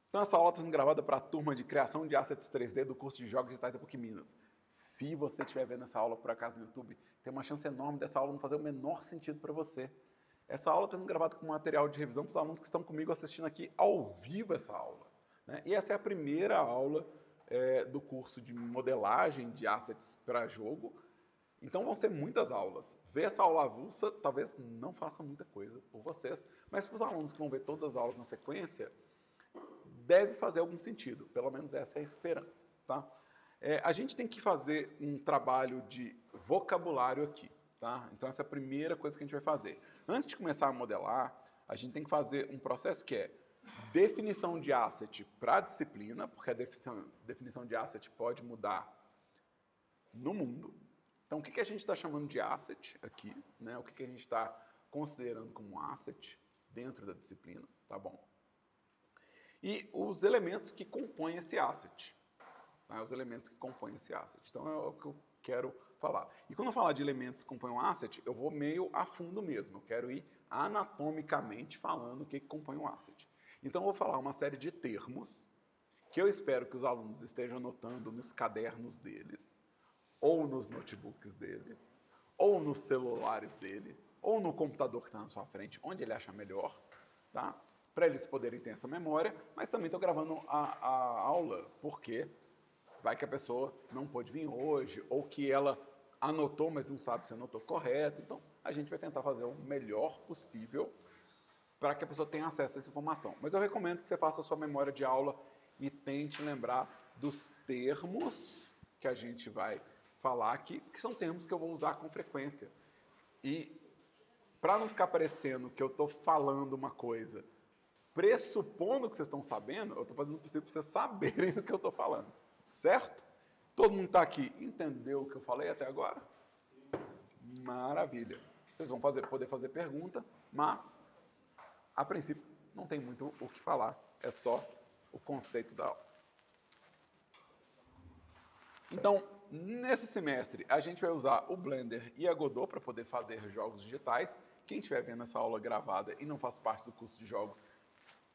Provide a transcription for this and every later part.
Então essa aula está sendo gravada para a turma de criação de assets 3D do curso de Jogos Digitais da PUC Minas. Se você estiver vendo essa aula por acaso no YouTube, tem uma chance enorme dessa aula não fazer o menor sentido para você. Essa aula está sendo gravada com material de revisão para os alunos que estão comigo assistindo aqui ao vivo essa aula. Né? E essa é a primeira aula do curso de modelagem de assets para jogo. Então vão ser muitas aulas. Ver essa aula avulsa talvez não faça muita coisa por vocês, mas para os alunos que vão ver todas as aulas na sequência, deve fazer algum sentido. Pelo menos essa é a esperança. Tá? A gente tem que fazer um trabalho de vocabulário aqui. Tá? Então essa é a primeira coisa que a gente vai fazer. Antes de começar a modelar, a gente tem que fazer um processo que é definição de asset para a disciplina, porque a definição de asset pode mudar no mundo. Então, o que a gente está chamando de asset aqui? Né? O que a gente está considerando como asset dentro da disciplina, tá bom? E os elementos que compõem esse asset. Tá? Os elementos que compõem esse asset. Então, é o que eu quero falar. E quando eu falar de elementos que compõem um asset, eu vou meio a fundo mesmo. Eu quero ir anatomicamente falando o que compõe um asset. Então, eu vou falar uma série de termos que eu espero que os alunos estejam anotando nos cadernos deles, ou nos notebooks dele, ou nos celulares dele, ou no computador que está na sua frente, onde ele acha melhor, tá? Para eles poderem ter essa memória, mas também estou gravando a aula porque vai que a pessoa não pôde vir hoje, ou que ela anotou, mas não sabe se anotou correto. Então, a gente vai tentar fazer o melhor possível para que a pessoa tenha acesso a essa informação. Mas eu recomendo que você faça a sua memória de aula e tente lembrar dos termos que a gente vai falar aqui, que são termos que eu vou usar com frequência. E para não ficar parecendo que eu estou falando uma coisa pressupondo que vocês estão sabendo, eu estou fazendo o possível para vocês saberem do que eu estou falando. Certo? Todo mundo está aqui, entendeu o que eu falei até agora? Maravilha. Vocês vão poder fazer pergunta, mas a princípio não tem muito o que falar, é só o conceito da aula. Então, nesse semestre, a gente vai usar o Blender e a Godot para poder fazer jogos digitais. Quem estiver vendo essa aula gravada e não faz parte do curso de jogos,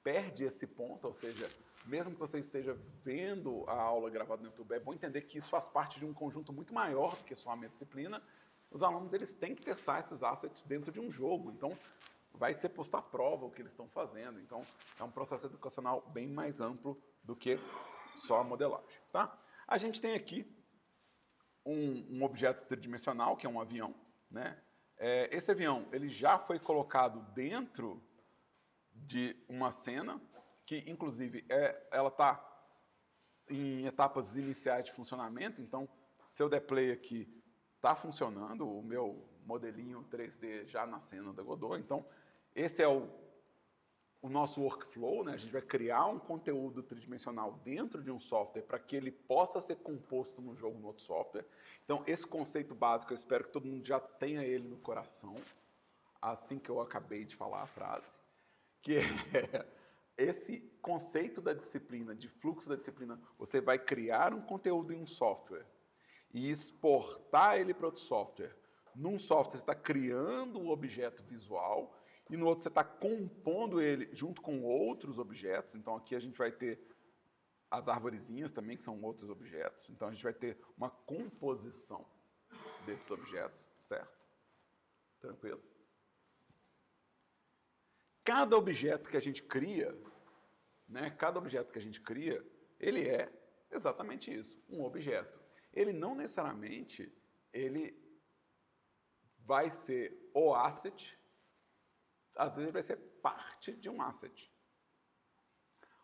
perde esse ponto, ou seja, mesmo que você esteja vendo a aula gravada no YouTube, é bom entender que isso faz parte de um conjunto muito maior do que só a minha disciplina. Os alunos eles têm que testar esses assets dentro de um jogo, então vai ser posto à prova o que eles estão fazendo. Então é um processo educacional bem mais amplo do que só a modelagem. Tá? A gente tem aqui um objeto tridimensional, que é um avião. Né? Esse avião ele já foi colocado dentro de uma cena, que inclusive ela está em etapas iniciais de funcionamento, então se eu der play aqui, está funcionando o meu modelinho 3D já na cena da Godot. Então esse é o nosso workflow, né? A gente vai criar um conteúdo tridimensional dentro de um software para que ele possa ser composto no jogo no outro software. Então esse conceito básico eu espero que todo mundo já tenha ele no coração, assim que eu acabei de falar a frase, que é esse conceito da disciplina, de fluxo da disciplina. Você vai criar um conteúdo em um software e exportar ele para outro software. Num software você está criando o objeto visual e no outro você está compondo ele junto com outros objetos. Então aqui a gente vai ter as arvorezinhas também, que são outros objetos. Então a gente vai ter uma composição desses objetos, certo? Tranquilo? Cada objeto que a gente cria, né, cada objeto que a gente cria, ele é exatamente isso, um objeto. Ele não necessariamente ele vai ser o asset, às vezes ele vai ser parte de um asset.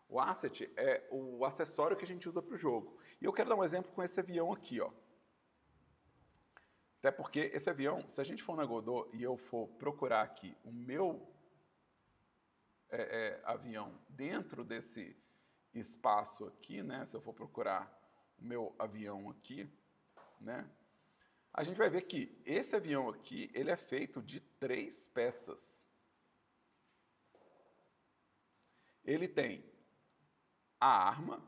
O asset é o acessório que a gente usa para o jogo. E eu quero dar um exemplo com esse avião aqui, ó. Até porque esse avião, se a gente for na Godot e eu for procurar aqui o meu avião dentro desse espaço aqui, né? Se eu for procurar o meu avião aqui, né? A gente vai ver que esse avião aqui, ele é feito de 3 peças. Ele tem a arma,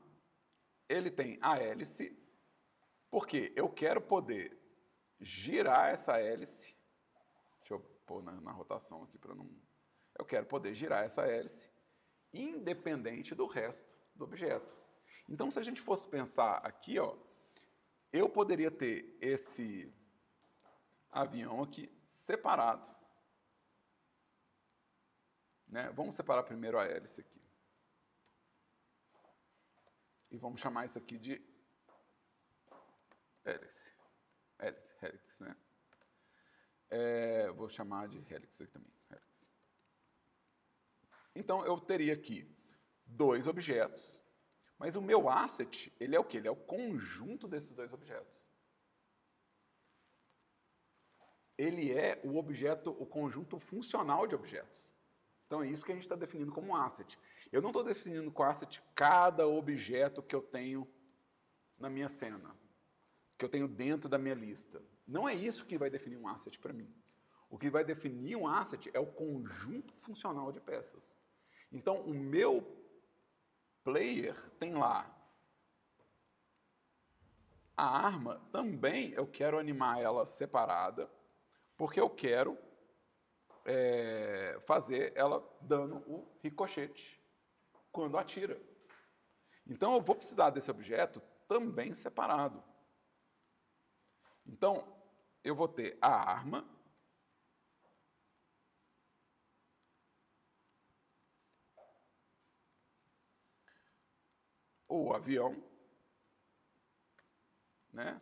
ele tem a hélice, porque eu quero poder girar essa hélice. Deixa eu pôr na rotação aqui para não... Eu quero poder girar essa hélice independente do resto do objeto. Então, se a gente fosse pensar aqui, ó, eu poderia ter esse avião aqui separado. Né? Vamos separar primeiro a hélice aqui. E vamos chamar isso aqui de hélice. Hélice, né? Vou chamar de hélice aqui também. Hélice. Então, eu teria aqui dois objetos, mas o meu asset, ele é o quê? Ele é o conjunto desses dois objetos. Ele é o objeto, o conjunto funcional de objetos. Então, é isso que a gente está definindo como asset. Eu não estou definindo com asset cada objeto que eu tenho na minha cena, que eu tenho dentro da minha lista. Não é isso que vai definir um asset para mim. O que vai definir um asset é o conjunto funcional de peças. Então, o meu player tem lá a arma, também eu quero animar ela separada, porque eu quero fazer ela dando o ricochete quando atira. Então, eu vou precisar desse objeto também separado. Então, eu vou ter a arma, o avião, né?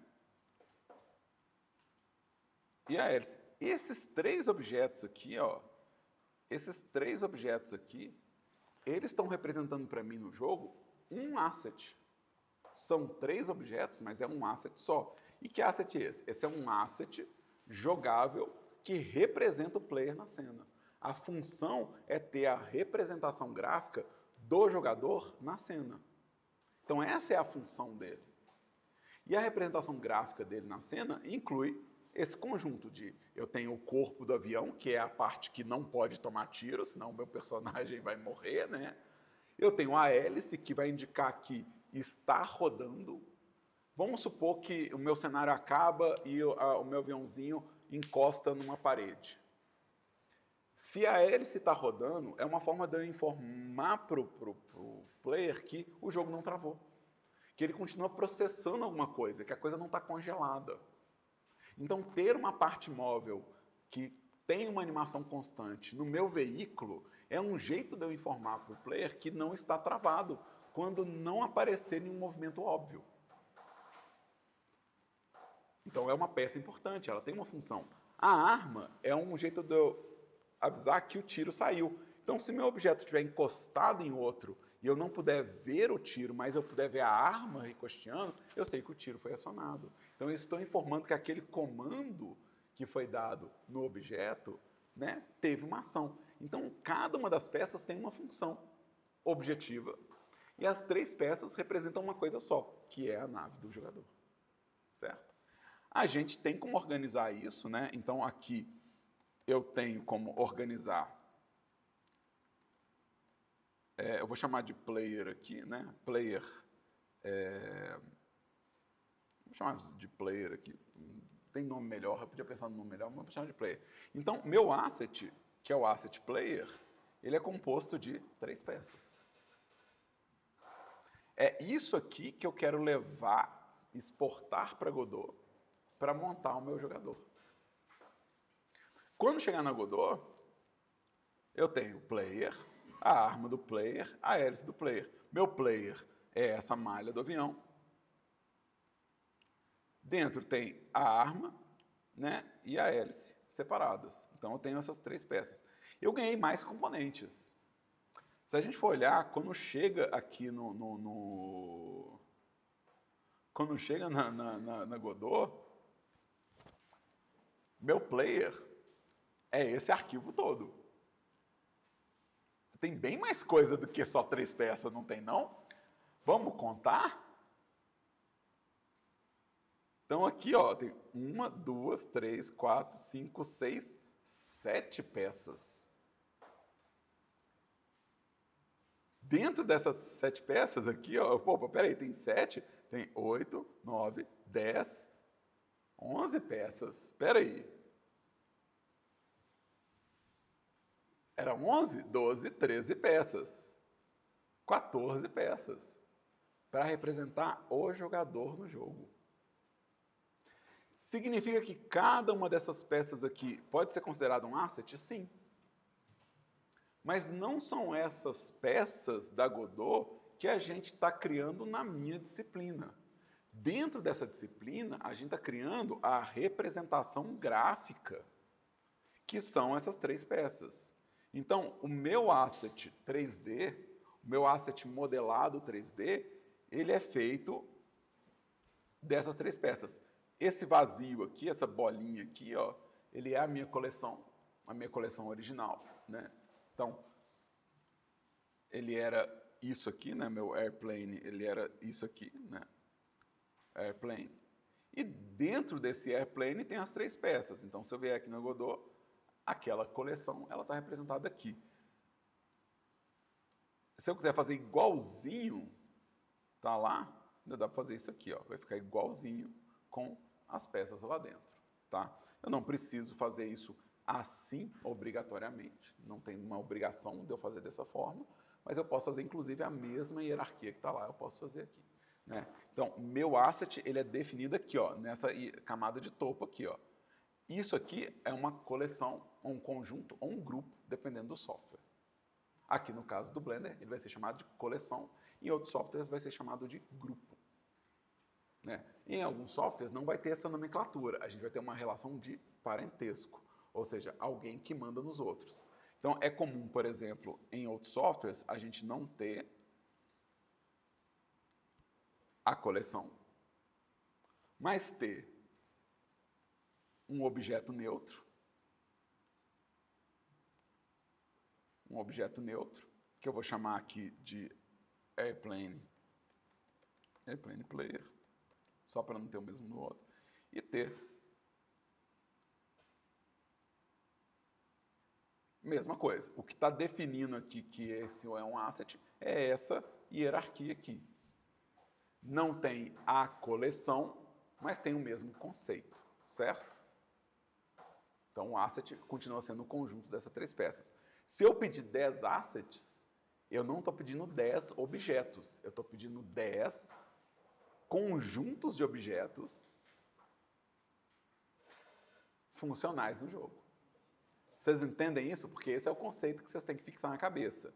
E a hélice. Esses três objetos aqui, ó, eles estão representando para mim no jogo um asset. São três objetos, mas é um asset só. E que asset é esse? Esse é um asset jogável que representa o player na cena. A função é ter a representação gráfica do jogador na cena. Então essa é a função dele. E a representação gráfica dele na cena inclui esse conjunto de eu tenho o corpo do avião, que é a parte que não pode tomar tiro, senão o meu personagem vai morrer, né? Eu tenho a hélice, que vai indicar que está rodando. Vamos supor que o meu cenário acaba e o meu aviãozinho encosta numa parede. Se a hélice está rodando, é uma forma de eu informar para o player que o jogo não travou. Que ele continua processando alguma coisa, que a coisa não está congelada. Então, ter uma parte móvel que tem uma animação constante no meu veículo é um jeito de eu informar para o player que não está travado quando não aparecer nenhum movimento óbvio. Então, é uma peça importante, ela tem uma função. A arma é um jeito de eu avisar que o tiro saiu. Então, se meu objeto estiver encostado em outro e eu não puder ver o tiro, mas eu puder ver a arma ricocheteando, eu sei que o tiro foi acionado. Então, eu estou informando que aquele comando que foi dado no objeto, né, teve uma ação. Então, cada uma das peças tem uma função objetiva e as três peças representam uma coisa só, que é a nave do jogador. Certo? A gente tem como organizar isso, né? Então, aqui eu tenho como organizar. Eu vou chamar de player aqui, né? Player. Vou chamar de player aqui. Tem nome melhor, eu podia pensar no nome melhor, mas vou chamar de player. Então, meu asset, que é o asset player, ele é composto de três peças. É isso aqui que eu quero levar, exportar para Godot, para montar o meu jogador. Quando chegar na Godot, eu tenho o player, a arma do player, a hélice do player. Meu player é essa malha do avião. Dentro tem a arma, né, e a hélice separadas. Então eu tenho essas três peças. Eu ganhei mais componentes. Se a gente for olhar, quando chega aqui quando chega na Godot, meu player é esse arquivo todo. Tem bem mais coisa do que só três peças, não tem não? Vamos contar? Então aqui, ó, tem 1, 2, 3, 4, 5, 6, 7 peças. Dentro dessas 7 peças aqui, ó, opa, peraí, tem 7, tem 8, 9, 10, 11 peças. Peraí. Eram 11, 12, 13 peças. 14 peças para representar o jogador no jogo. Significa que cada uma dessas peças aqui pode ser considerada um asset? Sim. Mas não são essas peças da Godot que a gente está criando na minha disciplina. Dentro dessa disciplina, a gente está criando a representação gráfica, que são essas 3 peças. Então, o meu asset 3D, o meu asset modelado 3D, ele é feito dessas 3 peças. Esse vazio aqui, essa bolinha aqui, ó, ele é a minha coleção original, né? Então, ele era isso aqui, né? Meu airplane, ele era isso aqui, né? Airplane. E dentro desse airplane tem as 3 peças. Então, se eu vier aqui no Godot, aquela coleção, ela está representada aqui. Se eu quiser fazer igualzinho, tá lá, ainda dá para fazer isso aqui, ó. Vai ficar igualzinho com as peças lá dentro, tá? Eu não preciso fazer isso assim, obrigatoriamente. Não tem uma obrigação de eu fazer dessa forma, mas eu posso fazer, inclusive, a mesma hierarquia que está lá, eu posso fazer aqui, né? Então, meu asset, ele é definido aqui, ó, nessa camada de topo aqui, ó. Isso aqui é uma coleção, um conjunto ou um grupo, dependendo do software. Aqui no caso do Blender, ele vai ser chamado de coleção, em outros softwares vai ser chamado de grupo, né? Em alguns softwares não vai ter essa nomenclatura, a gente vai ter uma relação de parentesco, ou seja, alguém que manda nos outros. Então é comum, por exemplo, em outros softwares, a gente não ter a coleção, mas ter um objeto neutro, que eu vou chamar aqui de airplane player, só para não ter o mesmo no outro, e ter mesma coisa. O que está definindo aqui que esse é um asset é essa hierarquia aqui. Não tem a coleção, mas tem o mesmo conceito, certo? Então o asset continua sendo o conjunto dessas 3 peças. Se eu pedir 10 assets, eu não estou pedindo 10 objetos, eu estou pedindo 10 conjuntos de objetos funcionais no jogo. Vocês entendem isso? Porque esse é o conceito que vocês têm que fixar na cabeça.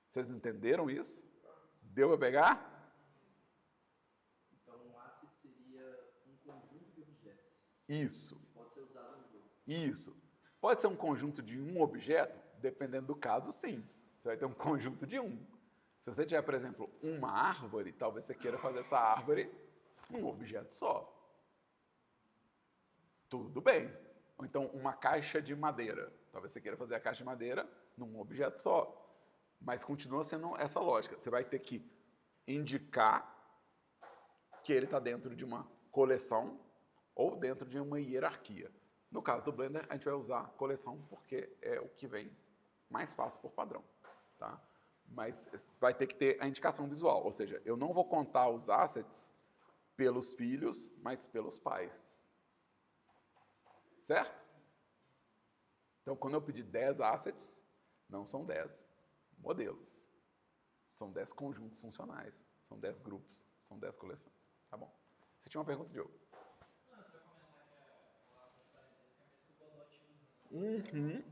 Vocês entenderam isso? Deu para pegar? Então, um asset seria um conjunto de objetos. Isso. Que pode ser usado no jogo. Isso. Pode ser um conjunto de um objeto? Dependendo do caso, sim. Você vai ter um conjunto de um. Se você tiver, por exemplo, uma árvore, talvez você queira fazer essa árvore um objeto só. Tudo bem. Ou então uma caixa de madeira. Talvez você queira fazer a caixa de madeira num objeto só. Mas continua sendo essa lógica. Você vai ter que indicar que ele está dentro de uma coleção ou dentro de uma hierarquia. No caso do Blender, a gente vai usar coleção porque é o que vem mais fácil por padrão, tá? Mas vai ter que ter a indicação visual, ou seja, eu não vou contar os assets pelos filhos, mas pelos pais. Certo? Então, quando eu pedir 10 assets, não são 10 modelos. São 10 conjuntos funcionais, são 10 grupos, são 10 coleções. Tá bom? Você tinha uma pergunta, Diogo? Não, você vai comentar que a relação de parentesco é a mesma que o Godot usa, né? Uhum.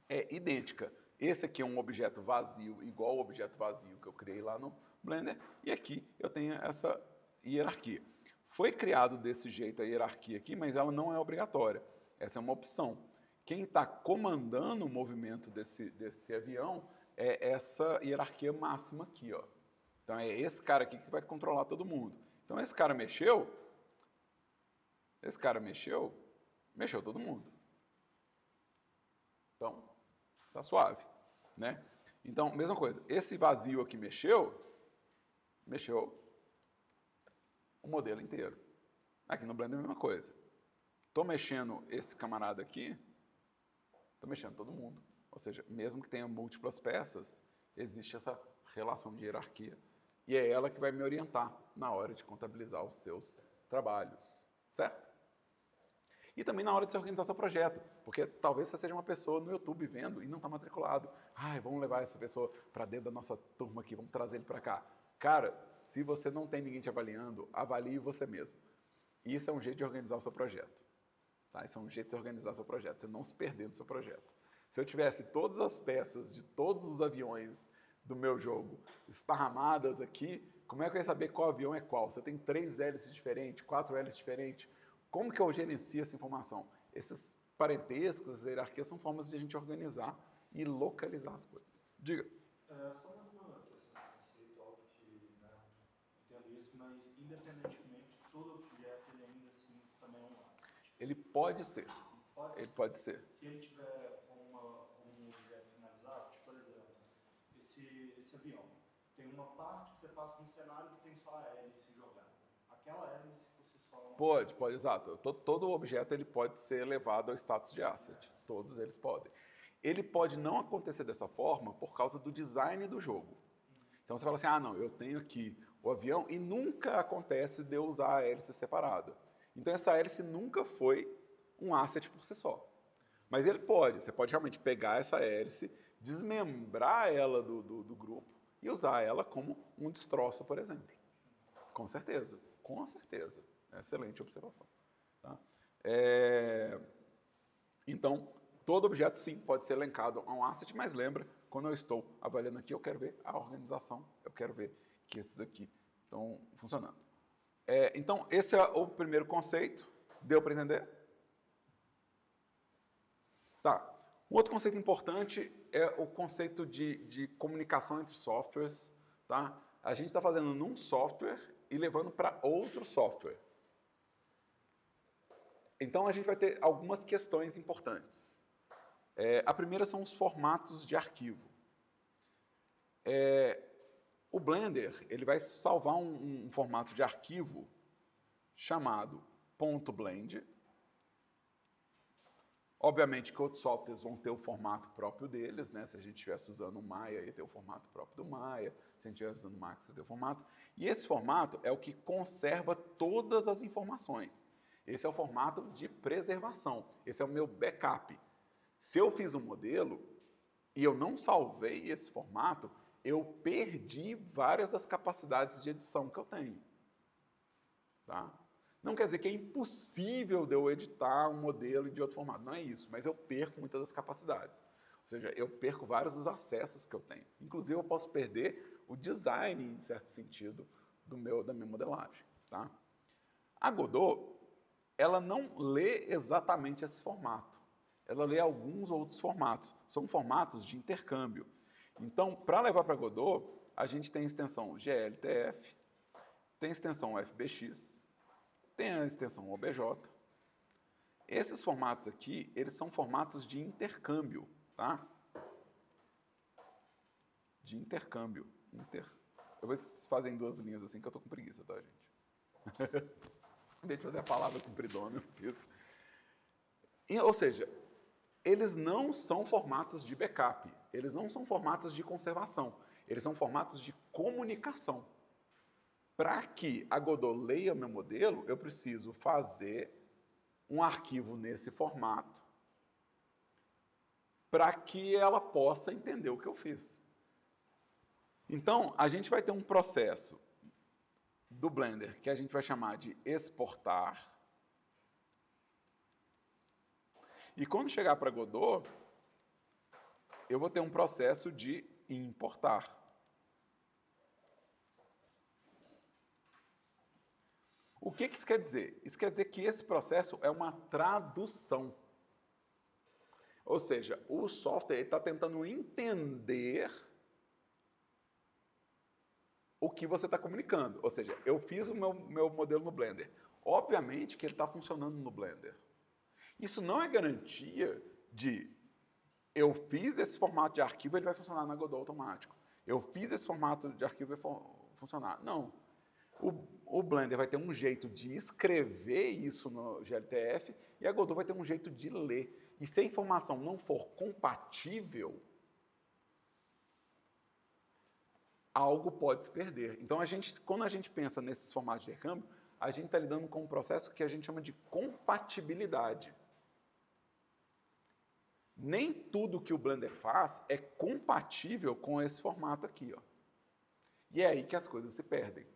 É idêntica. Esse aqui é um objeto vazio, igual ao objeto vazio que eu criei lá no Blender, e aqui eu tenho essa hierarquia. Foi criado desse jeito a hierarquia aqui, mas ela não é obrigatória. Essa é uma opção. Quem está comandando o movimento desse avião é essa hierarquia máxima aqui, ó. Então é esse cara aqui que vai controlar todo mundo. Então esse cara mexeu todo mundo. Então, tá suave, né? Então, mesma coisa, esse vazio aqui mexeu o modelo inteiro. Aqui no Blender é a mesma coisa. Estou mexendo esse camarada aqui, estou mexendo todo mundo. Ou seja, mesmo que tenha múltiplas peças, existe essa relação de hierarquia. E é ela que vai me orientar na hora de contabilizar os seus trabalhos, certo? E também na hora de se organizar seu projeto, porque talvez você seja uma pessoa no YouTube vendo e não está matriculado. Ai, vamos levar essa pessoa para dentro da nossa turma aqui, vamos trazer ele para cá. Cara, se você não tem ninguém te avaliando, avalie você mesmo. Isso é um jeito de organizar o seu projeto. Tá? Isso é um jeito de se organizar o seu projeto, você não se perder no seu projeto. Se eu tivesse todas as peças de todos os aviões do meu jogo esparramadas aqui, como é que eu ia saber qual avião é qual? Você tem 3 hélices diferentes, 4 hélices diferentes. Como que eu gerencio essa informação? Esses parentescos, as hierarquias são formas de a gente organizar e localizar as coisas. Diga. Só mais uma questão conceitual, porque entendo isso, mas independentemente, todo objeto ele ainda assim também é um asset. Ele pode ser. Ele pode ser. Se ele tiver como um objeto finalizado, tipo, por exemplo, esse avião, tem uma parte que você passa no cenário que tem só a hélice jogada. Aquela hélice por si só... Pode, exato. Todo objeto ele pode ser elevado ao status de asset. Todos eles podem. Ele pode não acontecer dessa forma por causa do design do jogo. Então você fala assim, não, eu tenho aqui o avião e nunca acontece de eu usar a hélice separada. Então essa hélice nunca foi um asset por si só. Mas você pode realmente pegar essa hélice, desmembrar ela do grupo e usar ela como um destroço, por exemplo. Com certeza. Excelente observação. Tá? Então, todo objeto, sim, pode ser elencado a um asset, mas lembra, quando eu estou avaliando aqui, eu quero ver a organização, eu quero ver que esses aqui estão funcionando. Então, esse é o primeiro conceito. Deu para entender? Tá. Um outro conceito importante é o conceito de comunicação entre softwares. Tá? A gente está fazendo num software e levando para outro software. Então, a gente vai ter algumas questões importantes. A primeira são os formatos de arquivo. O Blender ele vai salvar um formato de arquivo chamado .blend. Obviamente que outros softwares vão ter o formato próprio deles, né? Se a gente estivesse usando o Maya, ia ter o formato próprio do Maya. Se a gente estivesse usando o Max, ia ter o formato. E esse formato é o que conserva todas as informações. Esse é o formato de preservação. Esse é o meu backup. Se eu fiz um modelo e eu não salvei esse formato, eu perdi várias das capacidades de edição que eu tenho. Tá? Não quer dizer que é impossível de eu editar um modelo de outro formato. Não é isso, mas eu perco muitas das capacidades. Ou seja, eu perco vários dos acessos que eu tenho. Inclusive, eu posso perder o design, em certo sentido, da minha modelagem. Tá? A Godot, ela não lê exatamente esse formato. Ela lê alguns outros formatos. São formatos de intercâmbio. Então, para levar para Godot, a gente tem a extensão GLTF, tem a extensão FBX, tem a extensão OBJ. Esses formatos aqui, eles são formatos de intercâmbio, tá? De intercâmbio. Eu vou fazer em 2 linhas assim, que eu tô com preguiça, tá, gente? Em vez de fazer a palavra compridona, eu fiz. Ou seja, eles não são formatos de backup, eles não são formatos de conservação, eles são formatos de comunicação. Para que a Godot leia meu modelo, eu preciso fazer um arquivo nesse formato para que ela possa entender o que eu fiz. Então, a gente vai ter um processo do Blender que a gente vai chamar de exportar. E quando chegar para Godot, eu vou ter um processo de importar. O que isso quer dizer? Isso quer dizer que esse processo é uma tradução. Ou seja, o software está tentando entender o que você está comunicando. Ou seja, eu fiz o meu modelo no Blender. Obviamente que ele está funcionando no Blender. Isso não é garantia de eu fiz esse formato de arquivo, ele vai funcionar na Godot automático. Eu fiz esse formato de arquivo, vai funcionar. Não. O Blender vai ter um jeito de escrever isso no GLTF e a Godot vai ter um jeito de ler. E se a informação não for compatível, algo pode se perder. Então, quando a gente pensa nesses formatos de intercâmbio, a gente está lidando com um processo que a gente chama de compatibilidade. Nem tudo que o Blender faz é compatível com esse formato aqui, ó. E é aí que as coisas se perdem.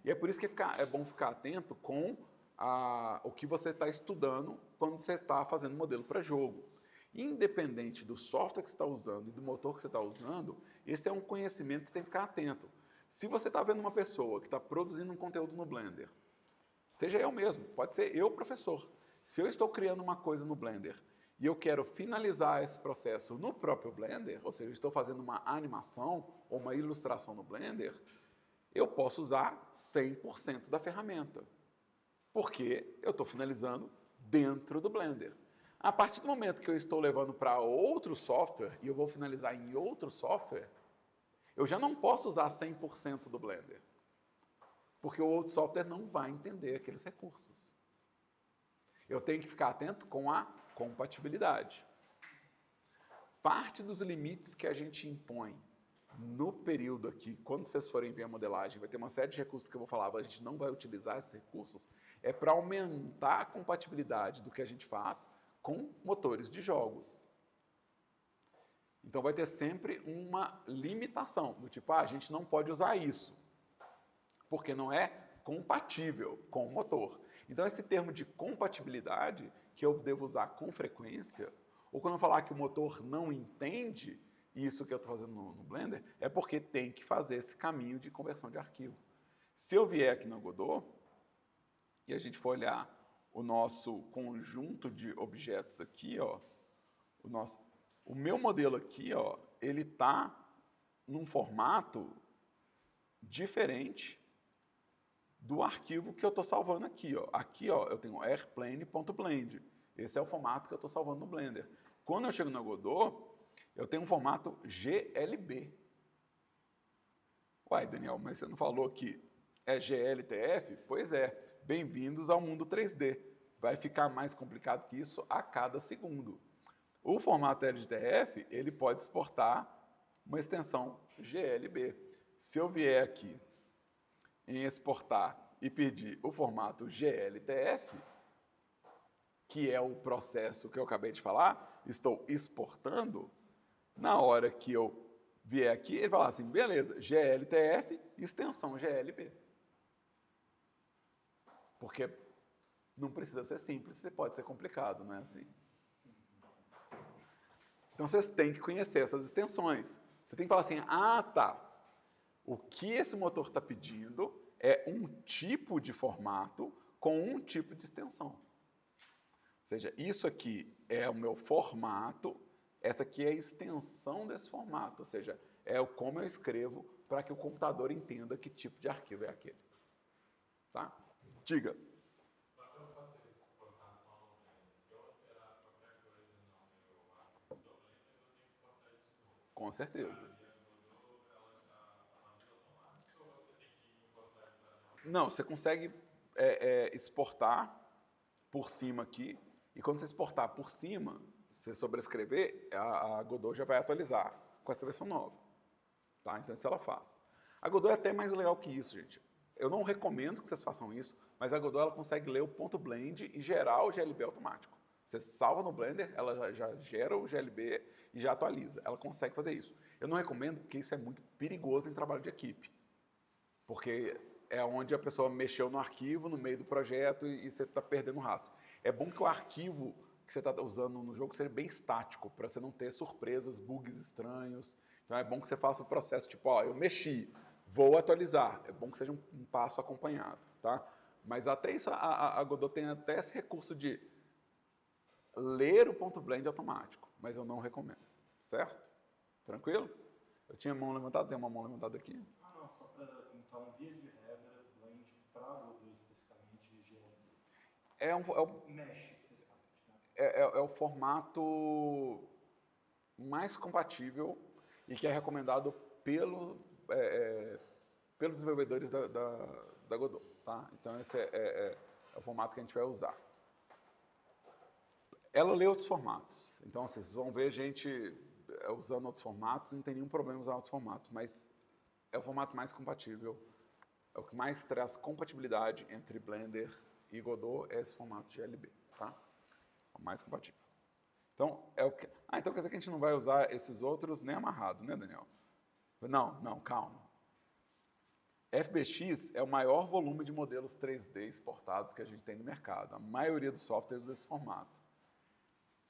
E é por isso que é bom ficar atento com o que você está estudando quando você está fazendo modelo para jogo. Independente do software que você está usando e do motor que você está usando, esse é um conhecimento que tem que ficar atento. Se você está vendo uma pessoa que está produzindo um conteúdo no Blender, seja eu mesmo, pode ser eu, professor. Se eu estou criando uma coisa no Blender e eu quero finalizar esse processo no próprio Blender, ou seja, eu estou fazendo uma animação ou uma ilustração no Blender, eu posso usar 100% da ferramenta, porque eu estou finalizando dentro do Blender. A partir do momento que eu estou levando para outro software e eu vou finalizar em outro software, eu já não posso usar 100% do Blender, porque o outro software não vai entender aqueles recursos. Eu tenho que ficar atento com a compatibilidade. Parte dos limites que a gente impõe no período aqui, quando vocês forem ver a modelagem, vai ter uma série de recursos que eu vou falar, mas a gente não vai utilizar esses recursos, é para aumentar a compatibilidade do que a gente faz com motores de jogos. Então vai ter sempre uma limitação, do tipo, a gente não pode usar isso, porque não é compatível com o motor. Então esse termo de compatibilidade, que eu devo usar com frequência, ou quando eu falar que o motor não entende isso que eu estou fazendo no Blender, é porque tem que fazer esse caminho de conversão de arquivo. Se eu vier aqui no Godot, e a gente for olhar o nosso conjunto de objetos aqui, ó, o meu modelo aqui, ó, ele está num formato diferente do arquivo que eu estou salvando aqui, ó. Aqui, ó, eu tenho airplane.blend. Esse é o formato que eu estou salvando no Blender. Quando eu chego no Godot, eu tenho um formato GLB. Uai, Daniel, mas você não falou que é GLTF? Pois é, bem-vindos ao mundo 3D. Vai ficar mais complicado que isso a cada segundo. O formato LGTF, ele pode exportar uma extensão GLB. Se eu vier aqui em exportar e pedir o formato GLTF, que é o processo que eu acabei de falar, estou exportando, na hora que eu vier aqui, ele vai falar assim, beleza, GLTF, extensão GLB. Porque não precisa ser simples, pode ser complicado, não é assim? Então vocês têm que conhecer essas extensões. Você tem que falar assim, ah tá, o que esse motor está pedindo é um tipo de formato com um tipo de extensão. Ou seja, isso aqui é o meu formato, essa aqui é a extensão desse formato, ou seja, é o como eu escrevo para que o computador entenda que tipo de arquivo é aquele. Tá? Diga. Mas como eu faço essa exportação, se eu alterar qualquer coisa no meu arquivo do Blender, eu tenho que exportar isso de novo. Com certeza. A minha Godot, ela já manda automático ou você tem que importar para... Não, você consegue exportar por cima aqui, e quando você exportar por cima, você sobrescrever, a Godot já vai atualizar com essa versão nova. Tá? Então isso ela faz. A Godot é até mais legal que isso, gente. Eu não recomendo que vocês façam isso, mas a Godot ela consegue ler o ponto blend e gerar o GLB automático. Você salva no Blender, ela já gera o GLB e já atualiza. Ela consegue fazer isso. Eu não recomendo porque isso é muito perigoso em trabalho de equipe. Porque é onde a pessoa mexeu no arquivo, no meio do projeto, e você está perdendo o rastro. É bom que o arquivo que você está usando no jogo seja bem estático, para você não ter surpresas, bugs estranhos. Então é bom que você faça o processo tipo, ó, eu mexi, vou atualizar. É bom que seja um passo acompanhado, tá? Mas até isso, a Godot tem até esse recurso de ler o ponto blend automático, mas eu não recomendo, certo? Tranquilo? Eu tinha mão levantada, tem uma mão levantada aqui. Ah, não, só para, então, via de regra, blend para Godot especificamente, GLB. Mesh especificamente, né? É o formato mais compatível e que é recomendado pelos desenvolvedores da Godot, tá? Então esse é o formato que a gente vai usar. Ela lê outros formatos, então vocês vão ver gente usando outros formatos, não tem nenhum problema usar outros formatos, mas é o formato mais compatível o que mais traz compatibilidade entre Blender e Godot é esse formato GLB, tá? É o mais compatível. Então, então quer dizer que a gente não vai usar esses outros nem amarrado, né, Daniel? Não, calma. FBX é o maior volume de modelos 3D exportados que a gente tem no mercado. A maioria dos softwares usa esse formato.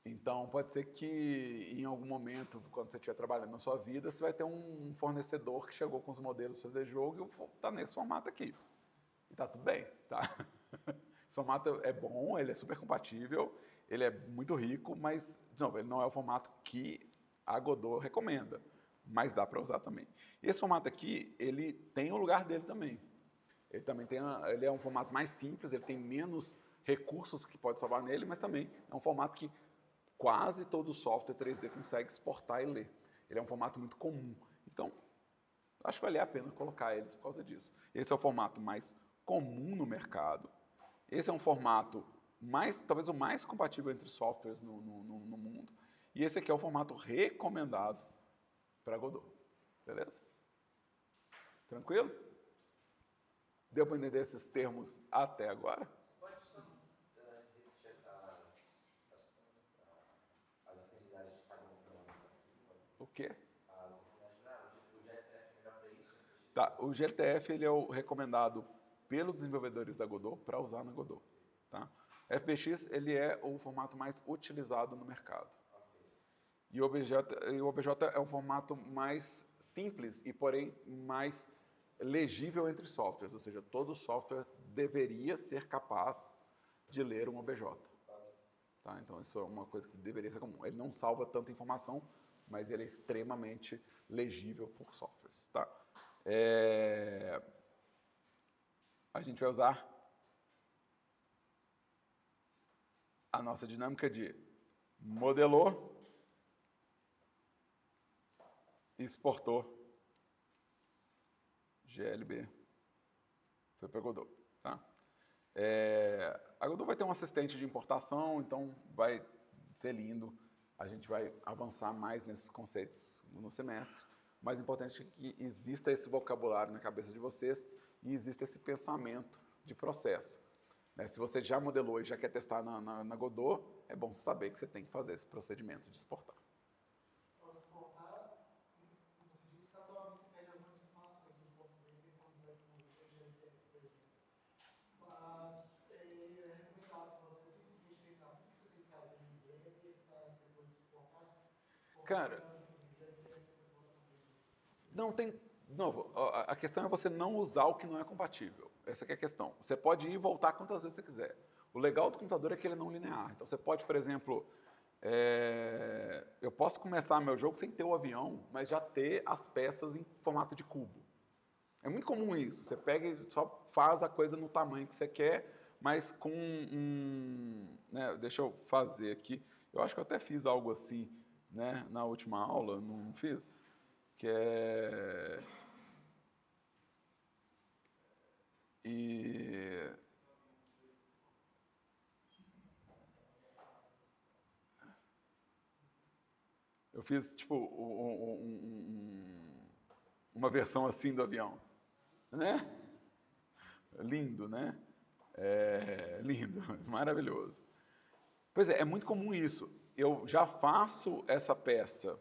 Então, pode ser que em algum momento, quando você estiver trabalhando na sua vida, você vai ter um fornecedor que chegou com os modelos para fazer jogo e está nesse formato aqui. E tá tudo bem, tá? Esse formato é bom, ele é super compatível, ele é muito rico, mas não, ele não é o formato que a Godot recomenda, mas dá para usar também. E esse formato aqui, ele tem o lugar dele também. Ele também tem, ele é um formato mais simples, ele tem menos recursos que pode salvar nele, mas também é um formato que quase todo software 3D consegue exportar e ler. Ele é um formato muito comum. Então, acho que vale a pena colocar eles por causa disso. Esse é o formato mais comum no mercado. Esse é um formato talvez o mais compatível entre softwares no mundo. E esse aqui é o formato recomendado para Godot. Beleza? Tranquilo? Deu para entender esses termos até agora? Você pode só repetir as afinidades de cada um para nós? O quê? As afinidades, o GTF é melhor para isso? Tá, o GLTF ele é o recomendado pelos desenvolvedores da Godot para usar na Godot. Tá? FBX ele é o formato mais utilizado no mercado. E o OBJ é um formato mais simples e, porém, mais legível entre softwares. Ou seja, todo software deveria ser capaz de ler um OBJ. Tá? Então, isso é uma coisa que deveria ser comum. Ele não salva tanta informação, mas ele é extremamente legível por softwares. Tá? A gente vai usar a nossa dinâmica de modelou, exportou, GLB, foi para Godot. Tá? A Godot vai ter um assistente de importação, então vai ser lindo. A gente vai avançar mais nesses conceitos no semestre. O mais importante é que exista esse vocabulário na cabeça de vocês e exista esse pensamento de processo. Se você já modelou e já quer testar na Godot, é bom saber que você tem que fazer esse procedimento de exportar. Para exportar, você disse que atualmente você pede algumas informações dos documentos que estão no GLTF, por exemplo. Mas é recomendado que você simplesmente treinar tudo que você tem que fazer em Blender para depois exportar? Cara, não tem. Novo, a questão é você não usar o que não é compatível. Essa que é a questão. Você pode ir e voltar quantas vezes você quiser. O legal do computador é que ele é não linear. Então você pode, por exemplo, eu posso começar meu jogo sem ter o avião, mas já ter as peças em formato de cubo. É muito comum isso. Você pega e só faz a coisa no tamanho que você quer, mas com né, deixa eu fazer aqui. Eu acho que eu até fiz algo assim, né, na última aula, não fiz? Que é... Eu fiz, tipo, uma versão assim do avião. Né? Lindo, né? Lindo, maravilhoso. Pois é muito comum isso. Eu já faço essa peça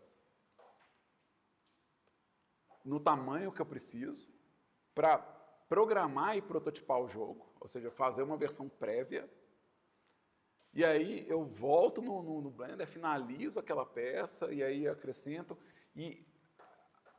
no tamanho que eu preciso para programar e prototipar o jogo, ou seja, fazer uma versão prévia. E aí eu volto no Blender, finalizo aquela peça e aí acrescento. E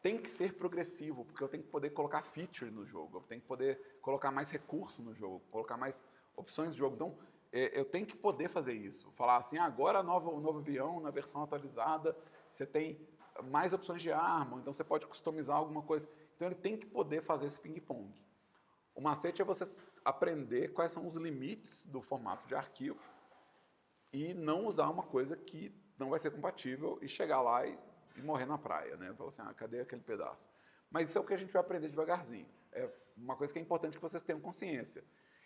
tem que ser progressivo, porque eu tenho que poder colocar feature no jogo, eu tenho que poder colocar mais recurso no jogo, colocar mais opções de jogo. Então, eu tenho que poder fazer isso. Falar assim, agora o novo avião, na versão atualizada, você tem mais opções de arma, então você pode customizar alguma coisa. Então, ele tem que poder fazer esse ping-pong. O macete é você aprender quais são os limites do formato de arquivo e não usar uma coisa que não vai ser compatível e chegar lá e morrer na praia, né? Falar assim, cadê aquele pedaço? Mas isso é o que a gente vai aprender devagarzinho. É uma coisa que é importante que vocês tenham consciência.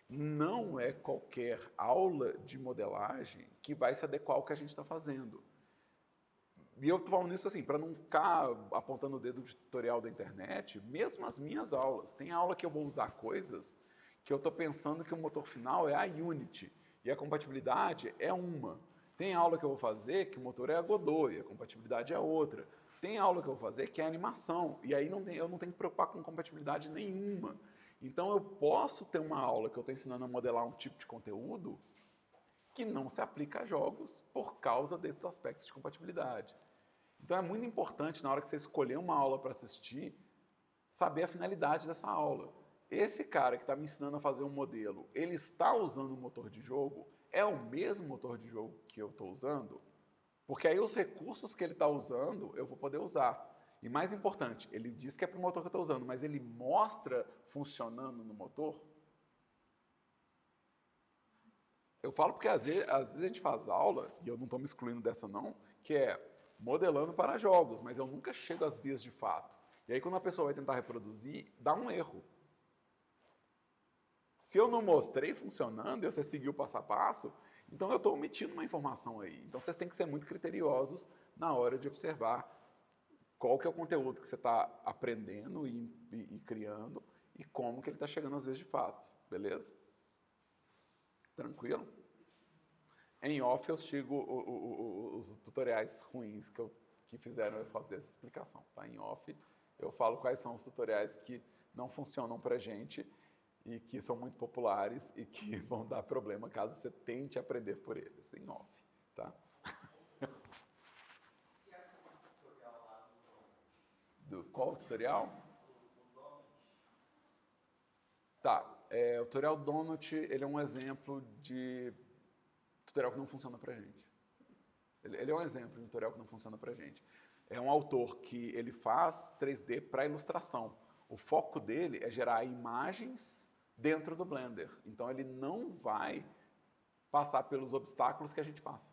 Não é qualquer aula de modelagem que vai se adequar ao que a gente está fazendo. E eu tô falando isso assim, para não ficar apontando o dedo de tutorial da internet, mesmo as minhas aulas. Tem aula que eu vou usar coisas que eu estou pensando que o motor final é a Unity e a compatibilidade é uma. Tem aula que eu vou fazer que o motor é a Godot e a compatibilidade é outra. Tem aula que eu vou fazer que é animação e aí eu não tenho que preocupar com compatibilidade nenhuma. Então eu posso ter uma aula que eu estou ensinando a modelar um tipo de conteúdo que não se aplica a jogos por causa desses aspectos de compatibilidade. Então é muito importante, na hora que você escolher uma aula para assistir, saber a finalidade dessa aula. Esse cara que está me ensinando a fazer um modelo, ele está usando um motor de jogo? É o mesmo motor de jogo que eu estou usando? Porque aí os recursos que ele está usando, eu vou poder usar. E mais importante, ele diz que é para o motor que eu estou usando, mas ele mostra funcionando no motor? Eu falo porque às vezes a gente faz aula, e eu não estou me excluindo dessa não, que é modelando para jogos, mas eu nunca chego às vias de fato. E aí quando a pessoa vai tentar reproduzir, dá um erro. Se eu não mostrei funcionando e você seguiu passo a passo, então eu estou omitindo uma informação aí. Então vocês têm que ser muito criteriosos na hora de observar qual que é o conteúdo que você está aprendendo e criando e como que ele está chegando às vezes de fato. Beleza? Tranquilo? Em off eu sigo os tutoriais ruins que fizeram eu fazer essa explicação. Tá? Em off eu falo quais são os tutoriais que não funcionam pra gente e que são muito populares e que vão dar problema caso você tente aprender por eles. Em off. Tá? E aquele tutorial lá Qual tutorial? do Donut? Tá. O tutorial Donut ele é um exemplo de tutorial que não funciona pra gente. Ele é um exemplo de tutorial que não funciona pra gente. É um autor que ele faz 3D para ilustração. O foco dele é gerar imagens dentro do Blender. Então ele não vai passar pelos obstáculos que a gente passa.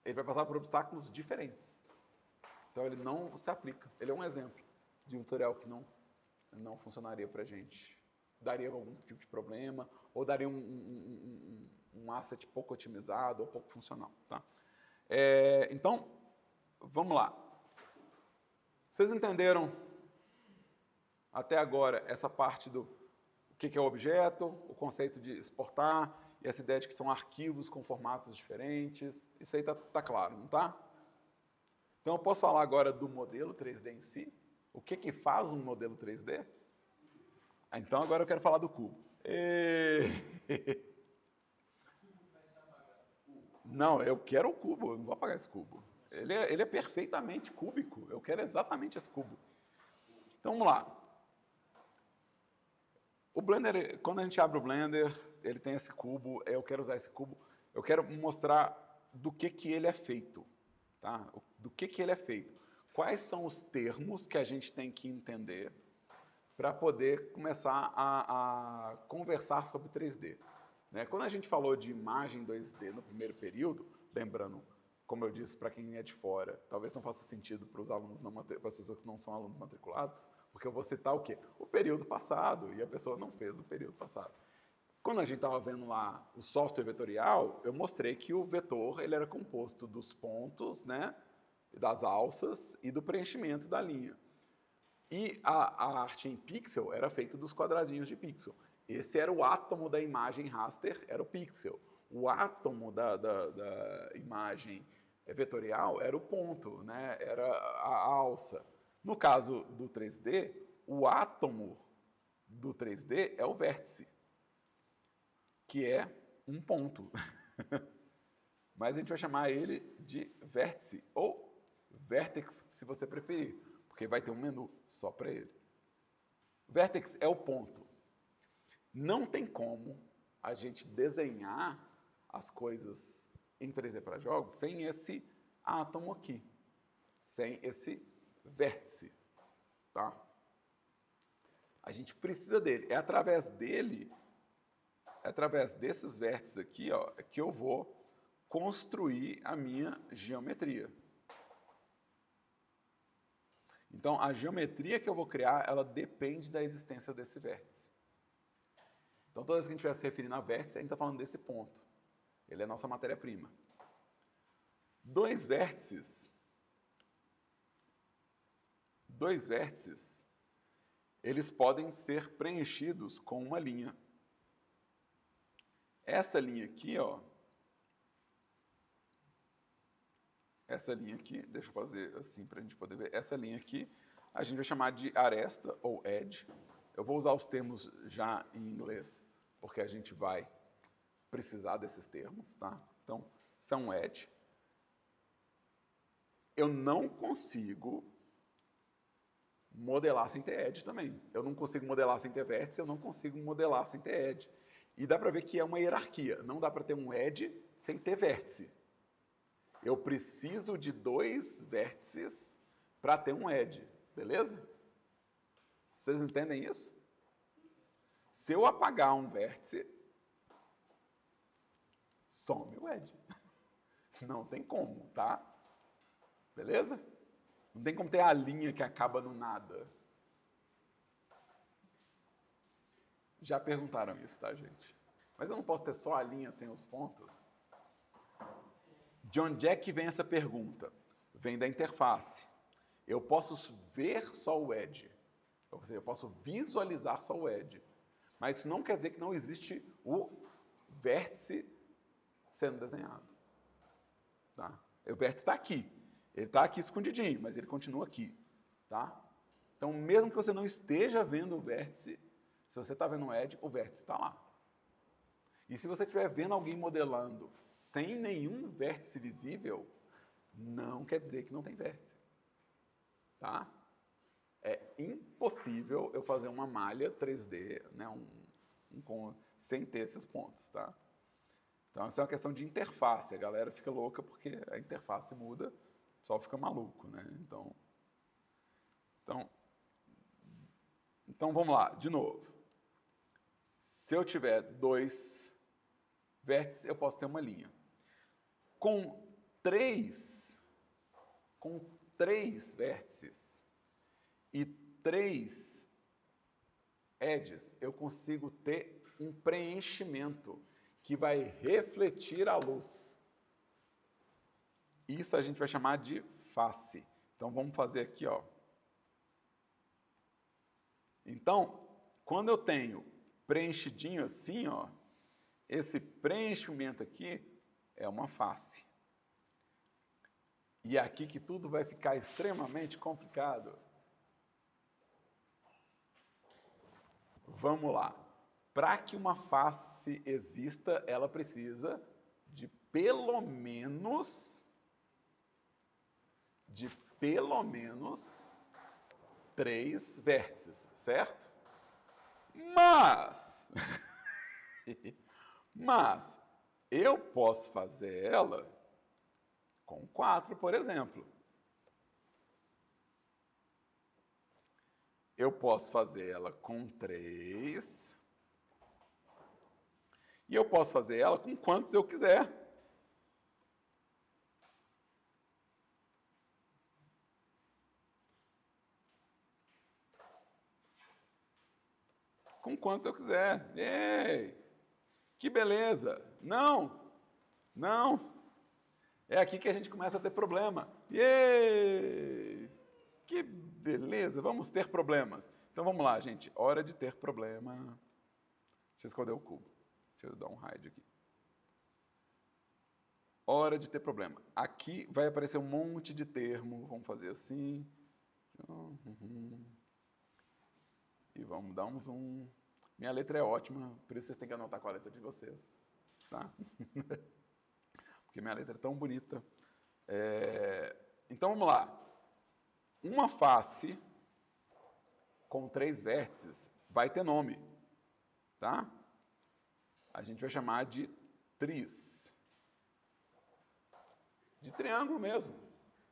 Ele vai passar por obstáculos diferentes. Então ele não se aplica. Ele é um exemplo de um tutorial que não funcionaria pra gente. Daria algum tipo de problema, ou daria um asset pouco otimizado, ou pouco funcional. Tá? Então, vamos lá. Vocês entenderam até agora essa parte do que é o objeto, o conceito de exportar, e essa ideia de que são arquivos com formatos diferentes. Isso aí tá claro, não tá? Então eu posso falar agora do modelo 3D em si? O que faz um modelo 3D? Então agora eu quero falar do cubo. Não, eu quero o cubo, eu não vou apagar esse cubo. Ele é perfeitamente cúbico, eu quero exatamente esse cubo. Então vamos lá. O Blender, quando a gente abre o Blender, ele tem esse cubo, eu quero usar esse cubo, eu quero mostrar do que ele é feito. Tá? Do que ele é feito. Quais são os termos que a gente tem que entender para poder começar a conversar sobre 3D. Né? Quando a gente falou de imagem 2D no primeiro período, lembrando, como eu disse, para quem é de fora, talvez não faça sentido para os alunos para as pessoas que não são alunos matriculados, porque eu vou citar o quê? O período passado, e a pessoa não fez o período passado. Quando a gente estava vendo lá o software vetorial, eu mostrei que o vetor ele era composto dos pontos, né, das alças e do preenchimento da linha. E a arte em pixel era feita dos quadradinhos de pixel. Esse era o átomo da imagem raster, era o pixel. O átomo da imagem vetorial era o ponto, né? Era a alça. No caso do 3D, o átomo do 3D é o vértice, que é um ponto. Mas a gente vai chamar ele de vértice, ou vertex, se você preferir, porque vai ter um menu só para ele. Vertex é o ponto. Não tem como a gente desenhar as coisas em 3D para jogos sem esse átomo aqui, sem esse vértice, tá? A gente precisa dele. É através dele, é através desses vértices aqui, ó, que eu vou construir a minha geometria. Então, a geometria que eu vou criar, ela depende da existência desse vértice. Então, toda vez que a gente estiver se referindo a vértice, a gente está falando desse ponto. Ele é a nossa matéria-prima. Dois vértices dois vértices, eles podem ser preenchidos com uma linha. Essa linha aqui, ó, essa linha aqui, deixa eu fazer assim para a gente poder ver, essa linha aqui, a gente vai chamar de aresta ou edge. Eu vou usar os termos já em inglês, porque a gente vai precisar desses termos, tá? Então, isso é um edge. Eu não consigo modelar sem ter edge também. Eu não consigo modelar sem ter vértice, eu não consigo modelar sem ter edge. E dá para ver que é uma hierarquia. Não dá para ter um edge sem ter vértice. Eu preciso de dois vértices para ter um edge, beleza? Vocês entendem isso? Se eu apagar um vértice, some o edge. Não tem como, tá? Beleza? Não tem como ter a linha que acaba no nada. Já perguntaram isso, tá, gente? Mas eu não posso ter só a linha sem os pontos? De onde é que vem essa pergunta? Vem da interface. Eu posso ver só o edge. Ou seja, eu posso visualizar só o edge. Mas isso não quer dizer que não existe o vértice sendo desenhado. Tá? O vértice está aqui. Ele está aqui escondidinho, mas ele continua aqui. Tá? Então, mesmo que você não esteja vendo o vértice, se você está vendo o edge, o vértice está lá. E se você estiver vendo alguém modelando sem nenhum vértice visível, não quer dizer que não tem vértice. Tá? É impossível eu fazer uma malha 3D, né, sem ter esses pontos. Tá? Então, essa é uma questão de interface. A galera fica louca porque a interface muda, o pessoal fica maluco. Né? Então, vamos lá, de novo. Se eu tiver dois vértices, eu posso ter uma linha. Com três vértices e 3 edges, eu consigo ter um preenchimento que vai refletir a luz. Isso a gente vai chamar de face. Então, vamos fazer aqui, ó. Então, quando eu tenho preenchidinho assim, ó, esse preenchimento aqui é uma face. E é aqui que tudo vai ficar extremamente complicado. Vamos lá. Para que uma face exista, ela precisa de pelo menos 3 vértices, certo? Mas eu posso fazer ela com 4, por exemplo. Eu posso fazer ela com 3. E eu posso fazer ela com quantos eu quiser. Com quantos eu quiser. Ei, que beleza. Não. É aqui que a gente começa a ter problema. Ei, que beleza. Vamos ter problemas. Então vamos lá, gente. Hora de ter problema. Deixa eu esconder o cubo. Deixa eu dar um hide aqui. Hora de ter problema. Aqui vai aparecer um monte de termo. Vamos fazer assim. E vamos dar um zoom. Minha letra é ótima, por isso vocês têm que anotar qual é a letra de vocês. Tá? Porque minha letra é tão bonita. Então vamos lá. Uma face com 3 vértices vai ter nome. Tá? A gente vai chamar de tris. De triângulo mesmo.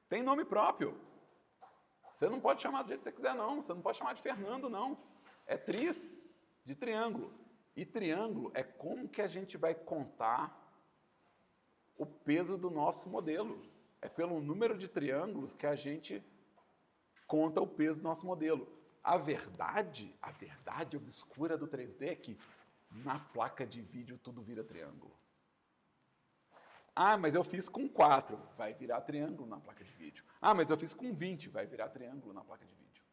Tem nome próprio. Você não pode chamar do jeito que você quiser, não. Você não pode chamar de Fernando, não. É tris de triângulo. E triângulo é como que a gente vai contar o peso do nosso modelo. É pelo número de triângulos que a gente conta o peso do nosso modelo. A verdade obscura do 3D é que na placa de vídeo tudo vira triângulo. Ah, mas eu fiz com 4, vai virar triângulo na placa de vídeo. Ah, mas eu fiz com 20, vai virar triângulo na placa de vídeo.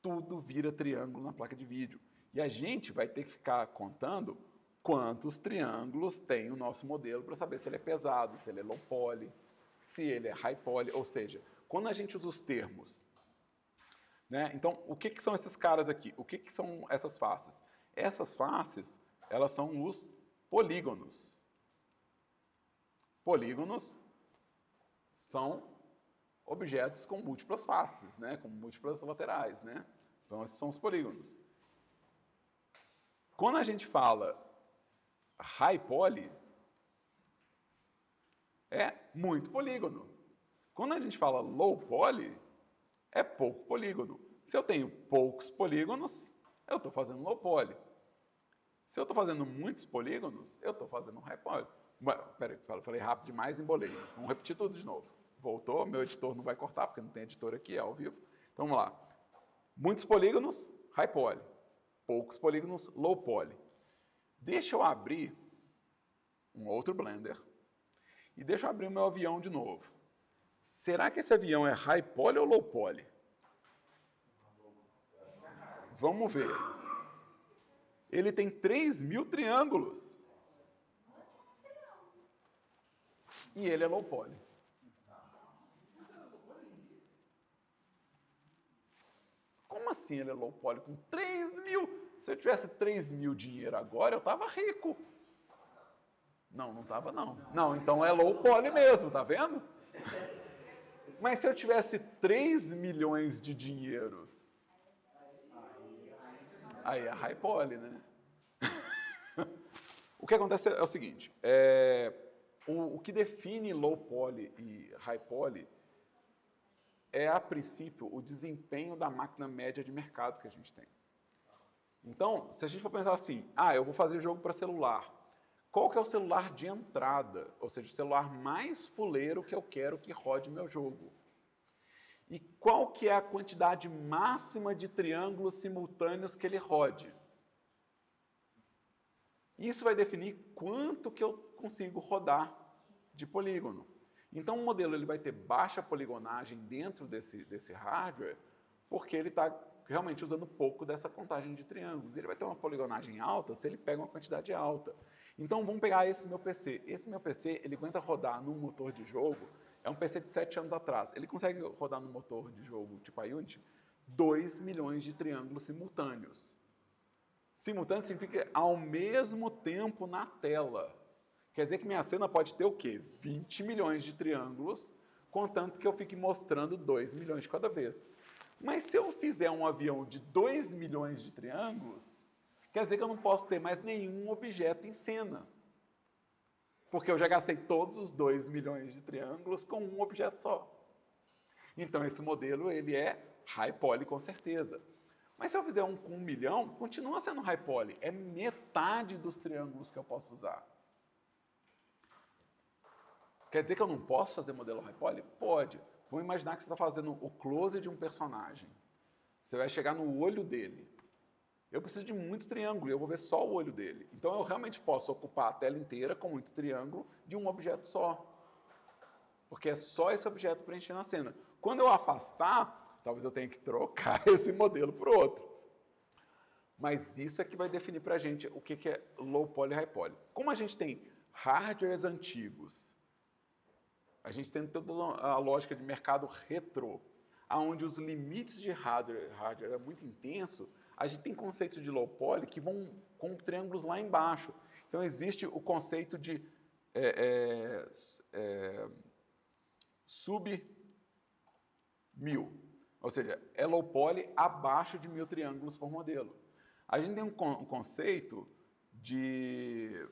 tudo vira triângulo na placa de vídeo. E a gente vai ter que ficar contando quantos triângulos tem o nosso modelo para saber se ele é pesado, se ele é low poly, se ele é high poly, ou seja, quando a gente usa os termos, né? Então, o que são esses caras aqui? O que são essas faces? Essas faces, elas são os polígonos. Polígonos são objetos com múltiplas faces, né? Com múltiplas laterais, né? Então, esses são os polígonos. Quando a gente fala high poly, é muito polígono. Quando a gente fala low poly, é pouco polígono. Se eu tenho poucos polígonos, eu estou fazendo low poly. Se eu estou fazendo muitos polígonos, eu estou fazendo high poly. Peraí, falei rápido demais e embolei. Vamos repetir tudo de novo. Voltou, meu editor não vai cortar, porque não tem editor aqui, é ao vivo. Então vamos lá. Muitos polígonos, high poly. Poucos polígonos, low poly. Deixa eu abrir um outro Blender. E deixa eu abrir o meu avião de novo. Será que esse avião é high poly ou low poly? Vamos ver. Ele tem 3.000 triângulos. E ele é low poly. Como assim ele é low poly? Com 3.000? Se eu tivesse 3.000 dinheiro agora, eu estava rico. Não, não estava não. Não, então é low poly mesmo, tá vendo? Mas se eu tivesse 3 milhões de dinheiros, aí é high poly, né? O que acontece é o seguinte, o que define low poly e high poly é, a princípio, o desempenho da máquina média de mercado que a gente tem. Então, se a gente for pensar assim, eu vou fazer jogo para celular, qual que é o celular de entrada? Ou seja, o celular mais fuleiro que eu quero que rode meu jogo. E qual que é a quantidade máxima de triângulos simultâneos que ele rode? Isso vai definir quanto que eu consigo rodar de polígono. Então o modelo ele vai ter baixa poligonagem dentro desse hardware, porque ele está realmente usando pouco dessa contagem de triângulos. Ele vai ter uma poligonagem alta se ele pega uma quantidade alta. Então vamos pegar esse meu PC. Esse meu PC ele aguenta rodar num motor de jogo, é um PC de 7 anos atrás. Ele consegue rodar num motor de jogo tipo a Unity 2 milhões de triângulos simultâneos. Simultâneo significa ao mesmo tempo na tela. Quer dizer que minha cena pode ter o quê? 20 milhões de triângulos, contanto que eu fique mostrando 2 milhões de cada vez. Mas se eu fizer um avião de 2 milhões de triângulos, quer dizer que eu não posso ter mais nenhum objeto em cena. Porque eu já gastei todos os 2 milhões de triângulos com um objeto só. Então esse modelo ele é high poly com certeza. Mas se eu fizer um com 1 milhão, continua sendo high poly. É metade dos triângulos que eu posso usar. Quer dizer que eu não posso fazer modelo high poly? Pode. Vamos imaginar que você está fazendo o close de um personagem. Você vai chegar no olho dele. Eu preciso de muito triângulo e eu vou ver só o olho dele. Então eu realmente posso ocupar a tela inteira com muito triângulo de um objeto só. Porque é só esse objeto preenchendo a cena. Quando eu afastar, talvez eu tenha que trocar esse modelo por outro. Mas isso é que vai definir para a gente o que é low poly e high poly. Como a gente tem hardwares antigos, a gente tem toda a lógica de mercado retrô, onde os limites de hardware é muito intenso, a gente tem conceitos de low poly que vão com triângulos lá embaixo. Então existe o conceito de sub 1000, ou seja, é low poly abaixo de 1000 triângulos por modelo. A gente tem um conceito de...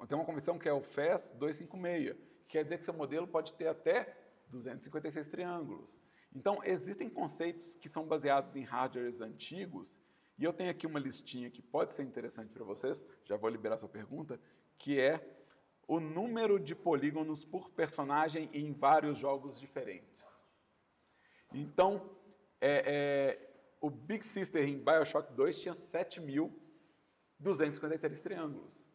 Tem uma convenção que é o FAS 256, que quer dizer que seu modelo pode ter até 256 triângulos. Então, existem conceitos que são baseados em hardwares antigos, e eu tenho aqui uma listinha que pode ser interessante para vocês, já vou liberar sua pergunta, que é o número de polígonos por personagem em vários jogos diferentes. Então, o Big Sister em BioShock 2 tinha 7.253 triângulos.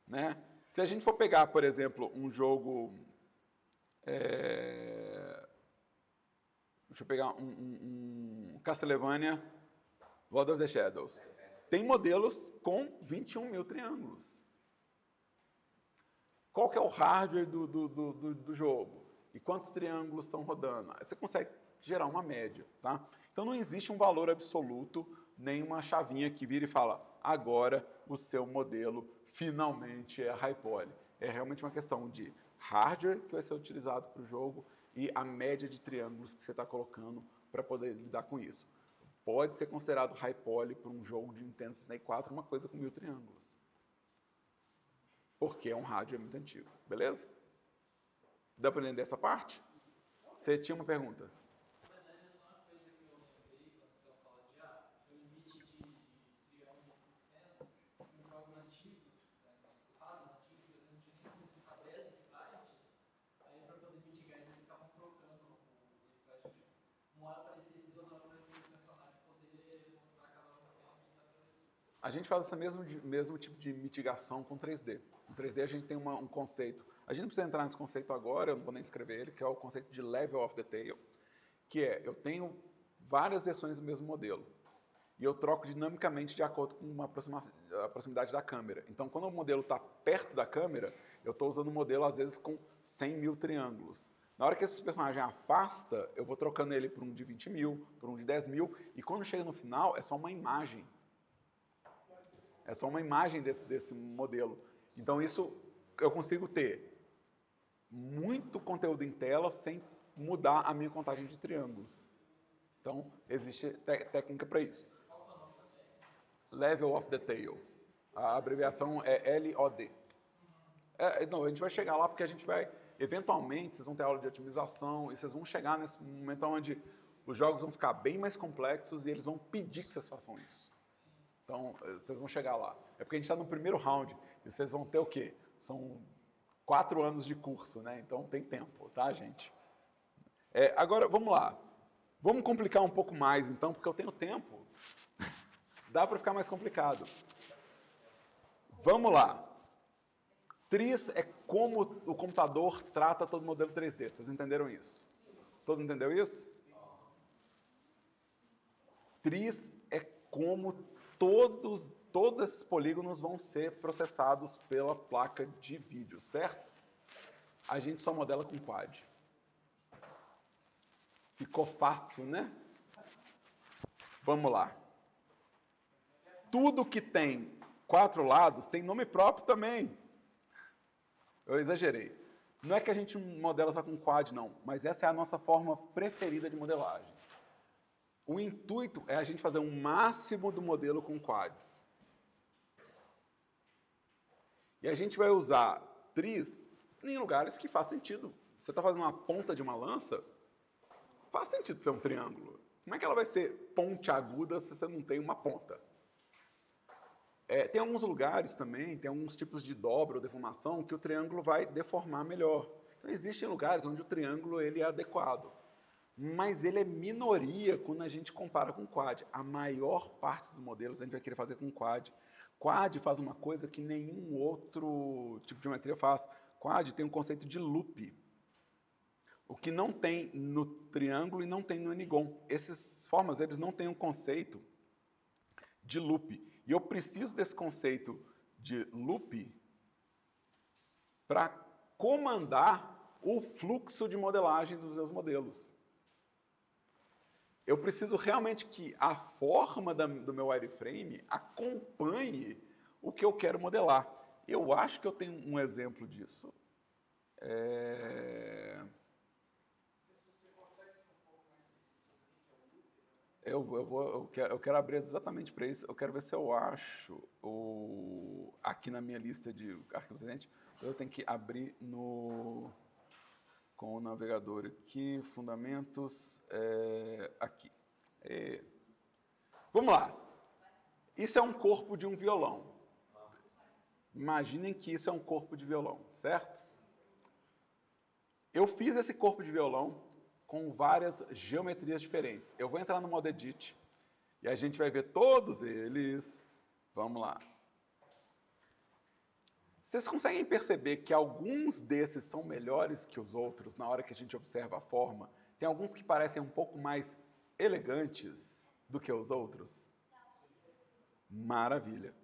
Né? Se a gente for pegar, por exemplo, um jogo... deixa eu pegar um Castlevania, Lord of the Shadows. Tem modelos com 21 mil triângulos. Qual que é o hardware do jogo? E quantos triângulos estão rodando? Aí você consegue gerar uma média, tá? Então não existe um valor absoluto, nem uma chavinha que vira e fala, agora o seu modelo finalmente é high poly. É realmente uma questão de hardware que vai ser utilizado para o jogo e a média de triângulos que você está colocando para poder lidar com isso. Pode ser considerado high poly para um jogo de Nintendo 64 uma coisa com 1000 triângulos. Porque é um hardware muito antigo, beleza? Dá para entender essa parte? Você tinha uma pergunta? Na verdade, é só uma coisa que eu lembrei quando você estava falando de o limite de triângulo por cento nos jogos antigos, nos raros antigos, que eles não tinham nem como explicar 10 sprites, aí para poder mitigar isso, eles ficavam trocando o sprite. Tipo, uma hora aparecia esses duas, uma hora aparecia esse personagem, poder mostrar cada hora uma tela e cada vez. A gente faz esse mesmo tipo de mitigação com 3D. No 3D a gente tem um conceito, a gente não precisa entrar nesse conceito agora, eu não vou nem escrever ele, que é o conceito de level of detail, que é, eu tenho várias versões do mesmo modelo, e eu troco dinamicamente de acordo com a proximidade da câmera. Então, quando o modelo está perto da câmera, eu estou usando um modelo, às vezes, com 100 mil triângulos. Na hora que esse personagem afasta, eu vou trocando ele por um de 20 mil, por um de 10 mil, e quando chega no final, é só uma imagem. É só uma imagem desse modelo. Então, isso eu consigo ter muito conteúdo em tela sem mudar a minha contagem de triângulos. Então, existe técnica para isso. Level of Detail. A abreviação é LOD. Não, a gente vai chegar lá porque a gente vai... Eventualmente, vocês vão ter aula de otimização e vocês vão chegar nesse momento onde os jogos vão ficar bem mais complexos e eles vão pedir que vocês façam isso. Então, vocês vão chegar lá. É porque a gente está no primeiro round e vocês vão ter o quê? São 4 anos de curso, né? Então tem tempo, tá, gente? Agora, vamos lá. Vamos complicar um pouco mais, então, porque eu tenho tempo. Dá para ficar mais complicado. Vamos lá. Tris é como o computador trata todo modelo 3D. Vocês entenderam isso? Todo mundo entendeu isso? Tris é como todos esses polígonos vão ser processados pela placa de vídeo, certo? A gente só modela com quad. Ficou fácil, né? Vamos lá. Tudo que tem 4 lados tem nome próprio também. Eu exagerei. Não é que a gente modela só com quad, não, mas essa é a nossa forma preferida de modelagem. O intuito é a gente fazer um máximo do modelo com quads. E a gente vai usar tris em lugares que faz sentido. Você está fazendo uma ponta de uma lança, faz sentido ser um triângulo. Como é que ela vai ser pontiaguda se você não tem uma ponta? Tem alguns lugares também, tem alguns tipos de dobra ou deformação que o triângulo vai deformar melhor. Então, existem lugares onde o triângulo ele é adequado. Mas ele é minoria quando a gente compara com quad. A maior parte dos modelos a gente vai querer fazer com quad. Quad faz uma coisa que nenhum outro tipo de geometria faz. Quad tem um conceito de loop. O que não tem no triângulo e não tem no N-gon. Essas formas eles não têm um conceito de loop. E eu preciso desse conceito de loop para comandar o fluxo de modelagem dos meus modelos. Eu preciso realmente que a forma do meu wireframe acompanhe o que eu quero modelar. Eu acho que eu tenho um exemplo disso. Eu quero abrir exatamente para isso. Eu quero ver se eu acho aqui na minha lista de arquivos residentes. Eu tenho que abrir com o navegador aqui, fundamentos, aqui. Vamos lá. Isso é um corpo de um violão. Imaginem que isso é um corpo de violão, certo? Eu fiz esse corpo de violão com várias geometrias diferentes. Eu vou entrar no modo Edit e a gente vai ver todos eles. Vamos lá. Vocês conseguem perceber que alguns desses são melhores que os outros na hora que a gente observa a forma? Tem alguns que parecem um pouco mais elegantes. do que os outros? Maravilha.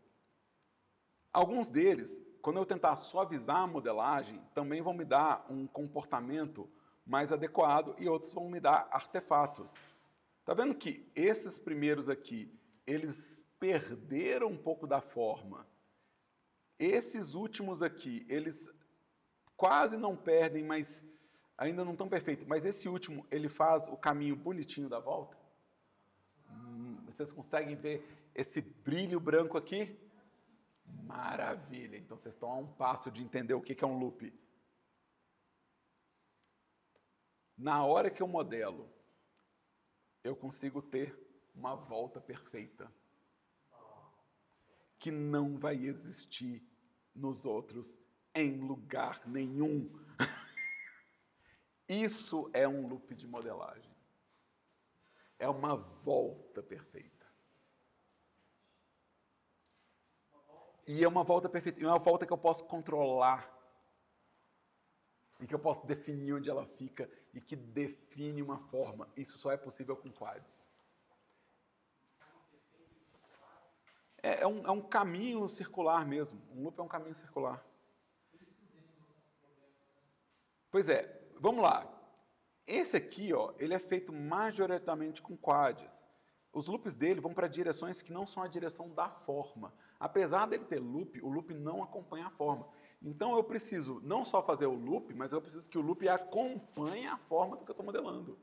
Alguns deles, quando eu tentar suavizar a modelagem, também vão me dar um comportamento mais adequado e outros vão me dar artefatos. Tá vendo que esses primeiros aqui, eles perderam um pouco da forma. Esses últimos aqui, eles quase não perdem, mas ainda não estão perfeitos. Mas esse último, ele faz o caminho bonitinho da volta. Vocês conseguem ver esse brilho branco aqui? Maravilha! Então vocês estão a um passo de entender o que é um loop. Na hora que eu modelo, eu consigo ter uma volta perfeita. Que não vai existir nos outros em lugar nenhum. Isso é um loop de modelagem. É uma volta perfeita. E é uma volta perfeita. É uma volta que eu posso controlar. E que eu posso definir onde ela fica. E que define uma forma. Isso só é possível com quads. É um caminho circular mesmo. Um loop é um caminho circular. Pois é, vamos lá. Esse aqui, ó, ele é feito majoritariamente com quads. Os loops dele vão para direções que não são a direção da forma. Apesar dele ter loop, o loop não acompanha a forma. Então eu preciso não só fazer o loop, mas eu preciso que o loop acompanhe a forma do que eu estou modelando.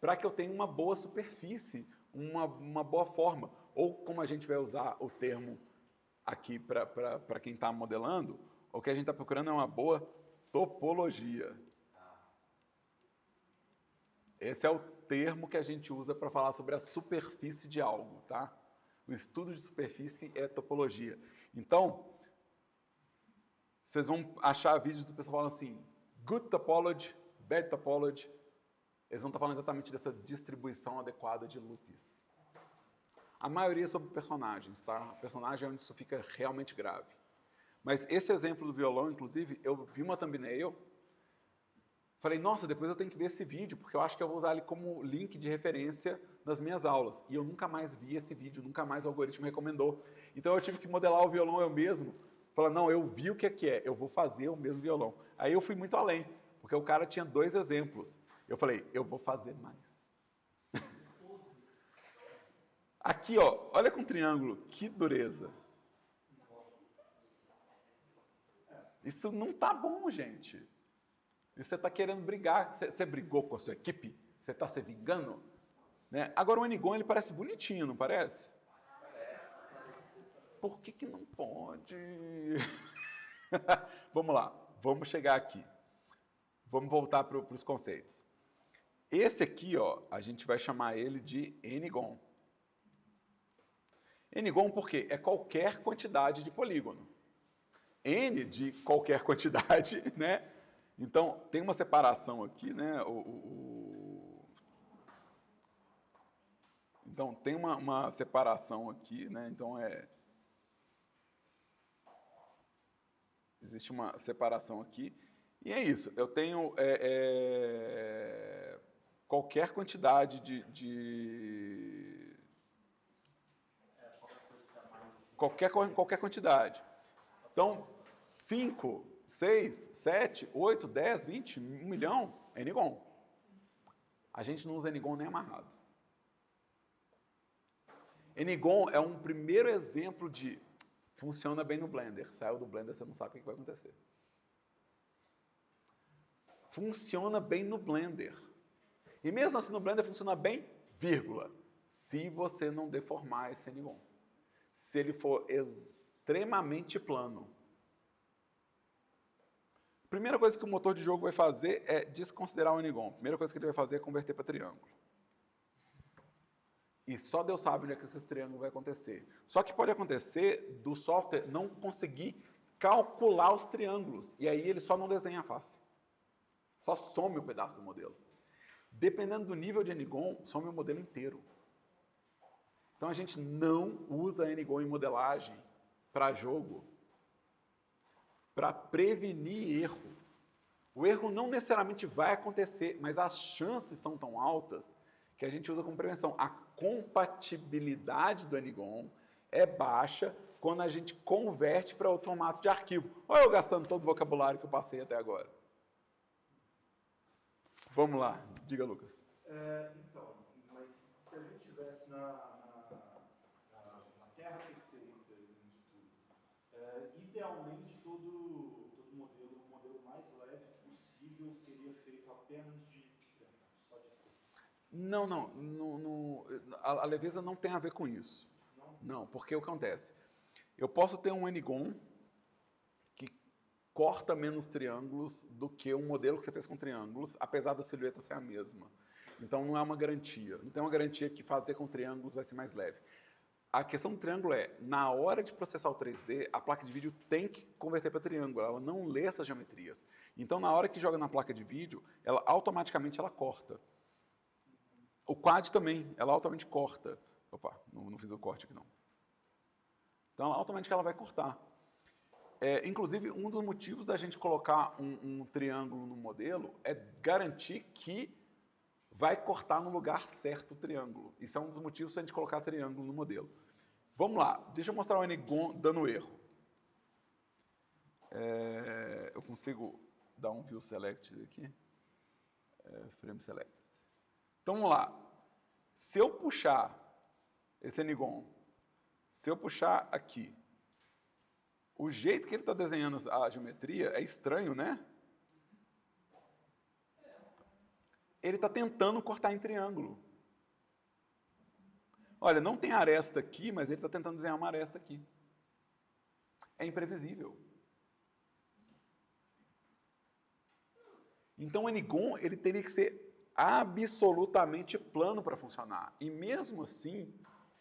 Para que eu tenha uma boa superfície, uma boa forma. Ou como a gente vai usar o termo aqui para quem está modelando, o que a gente está procurando é uma boa topologia. Esse é o termo que a gente usa para falar sobre a superfície de algo, tá? O estudo de superfície é topologia. Então, vocês vão achar vídeos do pessoal falando assim, good topology, bad topology. Eles vão estar falando exatamente dessa distribuição adequada de loops. A maioria é sobre personagens, tá? O personagem é onde isso fica realmente grave. Mas esse exemplo do violão, inclusive, eu vi uma thumbnail, falei, nossa, depois eu tenho que ver esse vídeo, porque eu acho que eu vou usar ele como link de referência nas minhas aulas. E eu nunca mais vi esse vídeo, nunca mais o algoritmo recomendou. Então eu tive que modelar o violão eu mesmo. Falar, não, eu vi o que é, eu vou fazer o mesmo violão. Aí eu fui muito além, porque o cara tinha 2 exemplos. Eu falei, eu vou fazer mais. Aqui, ó, olha com triângulo, que dureza. Isso não tá bom, gente. E você está querendo brigar. Você brigou com a sua equipe? Você está se vingando? Né? Agora o Enigon, ele parece bonitinho, não parece? Por que não pode? Vamos lá, vamos chegar aqui. Vamos voltar para os conceitos. Esse aqui, ó, a gente vai chamar ele de Enigon. Enigon por quê? É qualquer quantidade de polígono. N de qualquer quantidade, né? Então, tem uma separação aqui, né? Então, tem uma separação aqui, né? Então, existe uma separação aqui. E é isso. Eu tenho qualquer quantidade qualquer quantidade. Então, 5, 6, 7, 8, 10, 20, 1 milhão é Enigon. A gente não usa Enigon nem amarrado. Enigon é um primeiro exemplo de funciona bem no Blender. Saiu do Blender, você não sabe o que vai acontecer. Funciona bem no Blender. E mesmo assim no Blender funciona bem, vírgula, se você não deformar esse Enigon. Se ele for extremamente plano. A primeira coisa que o motor de jogo vai fazer é desconsiderar o Enigon. A primeira coisa que ele vai fazer é converter para triângulo. E só Deus sabe onde é que esse triângulo vai acontecer. Só que pode acontecer do software não conseguir calcular os triângulos. E aí ele só não desenha a face. Só some o pedaço do modelo. Dependendo do nível de Enigon, some o modelo inteiro. Então a gente não usa Enigon em modelagem para jogo para prevenir erro. O erro não necessariamente vai acontecer, mas as chances são tão altas que a gente usa como prevenção. A compatibilidade do Ngon é baixa quando a gente converte para outro formato de arquivo. Olha eu gastando todo o vocabulário que eu passei até agora. Vamos lá, diga, Lucas. Então, mas se a gente estivesse na Terra perfeita de tudo, idealmente todo modelo, o modelo mais leve possível seria feito apenas de triângulos, só de triângulos. Não, a leveza não tem a ver com isso. Não, porque o que acontece? Eu posso ter um Ngon que corta menos triângulos do que um modelo que você fez com triângulos, apesar da silhueta ser a mesma. Então não é uma garantia. Não tem uma garantia que fazer com triângulos vai ser mais leve. A questão do triângulo é, na hora de processar o 3D, a placa de vídeo tem que converter para triângulo, ela não lê essas geometrias. Então na hora que joga na placa de vídeo, ela automaticamente ela corta. O quad também, ela automaticamente corta. Opa, não fiz o corte aqui não. Então automaticamente ela vai cortar. Inclusive, um dos motivos da gente colocar um triângulo no modelo é garantir que vai cortar no lugar certo o triângulo. Isso é um dos motivos para a gente colocar triângulo no modelo. Vamos lá, deixa eu mostrar o Ngon dando erro. Eu consigo dar um view select aqui. Frame selected. Então vamos lá. Se eu puxar esse Ngon, se eu puxar aqui, o jeito que ele está desenhando a geometria é estranho, né? Ele está tentando cortar em triângulo. Olha, não tem aresta aqui, mas ele está tentando desenhar uma aresta aqui. É imprevisível. Então o Ngon ele teria que ser absolutamente plano para funcionar. E mesmo assim,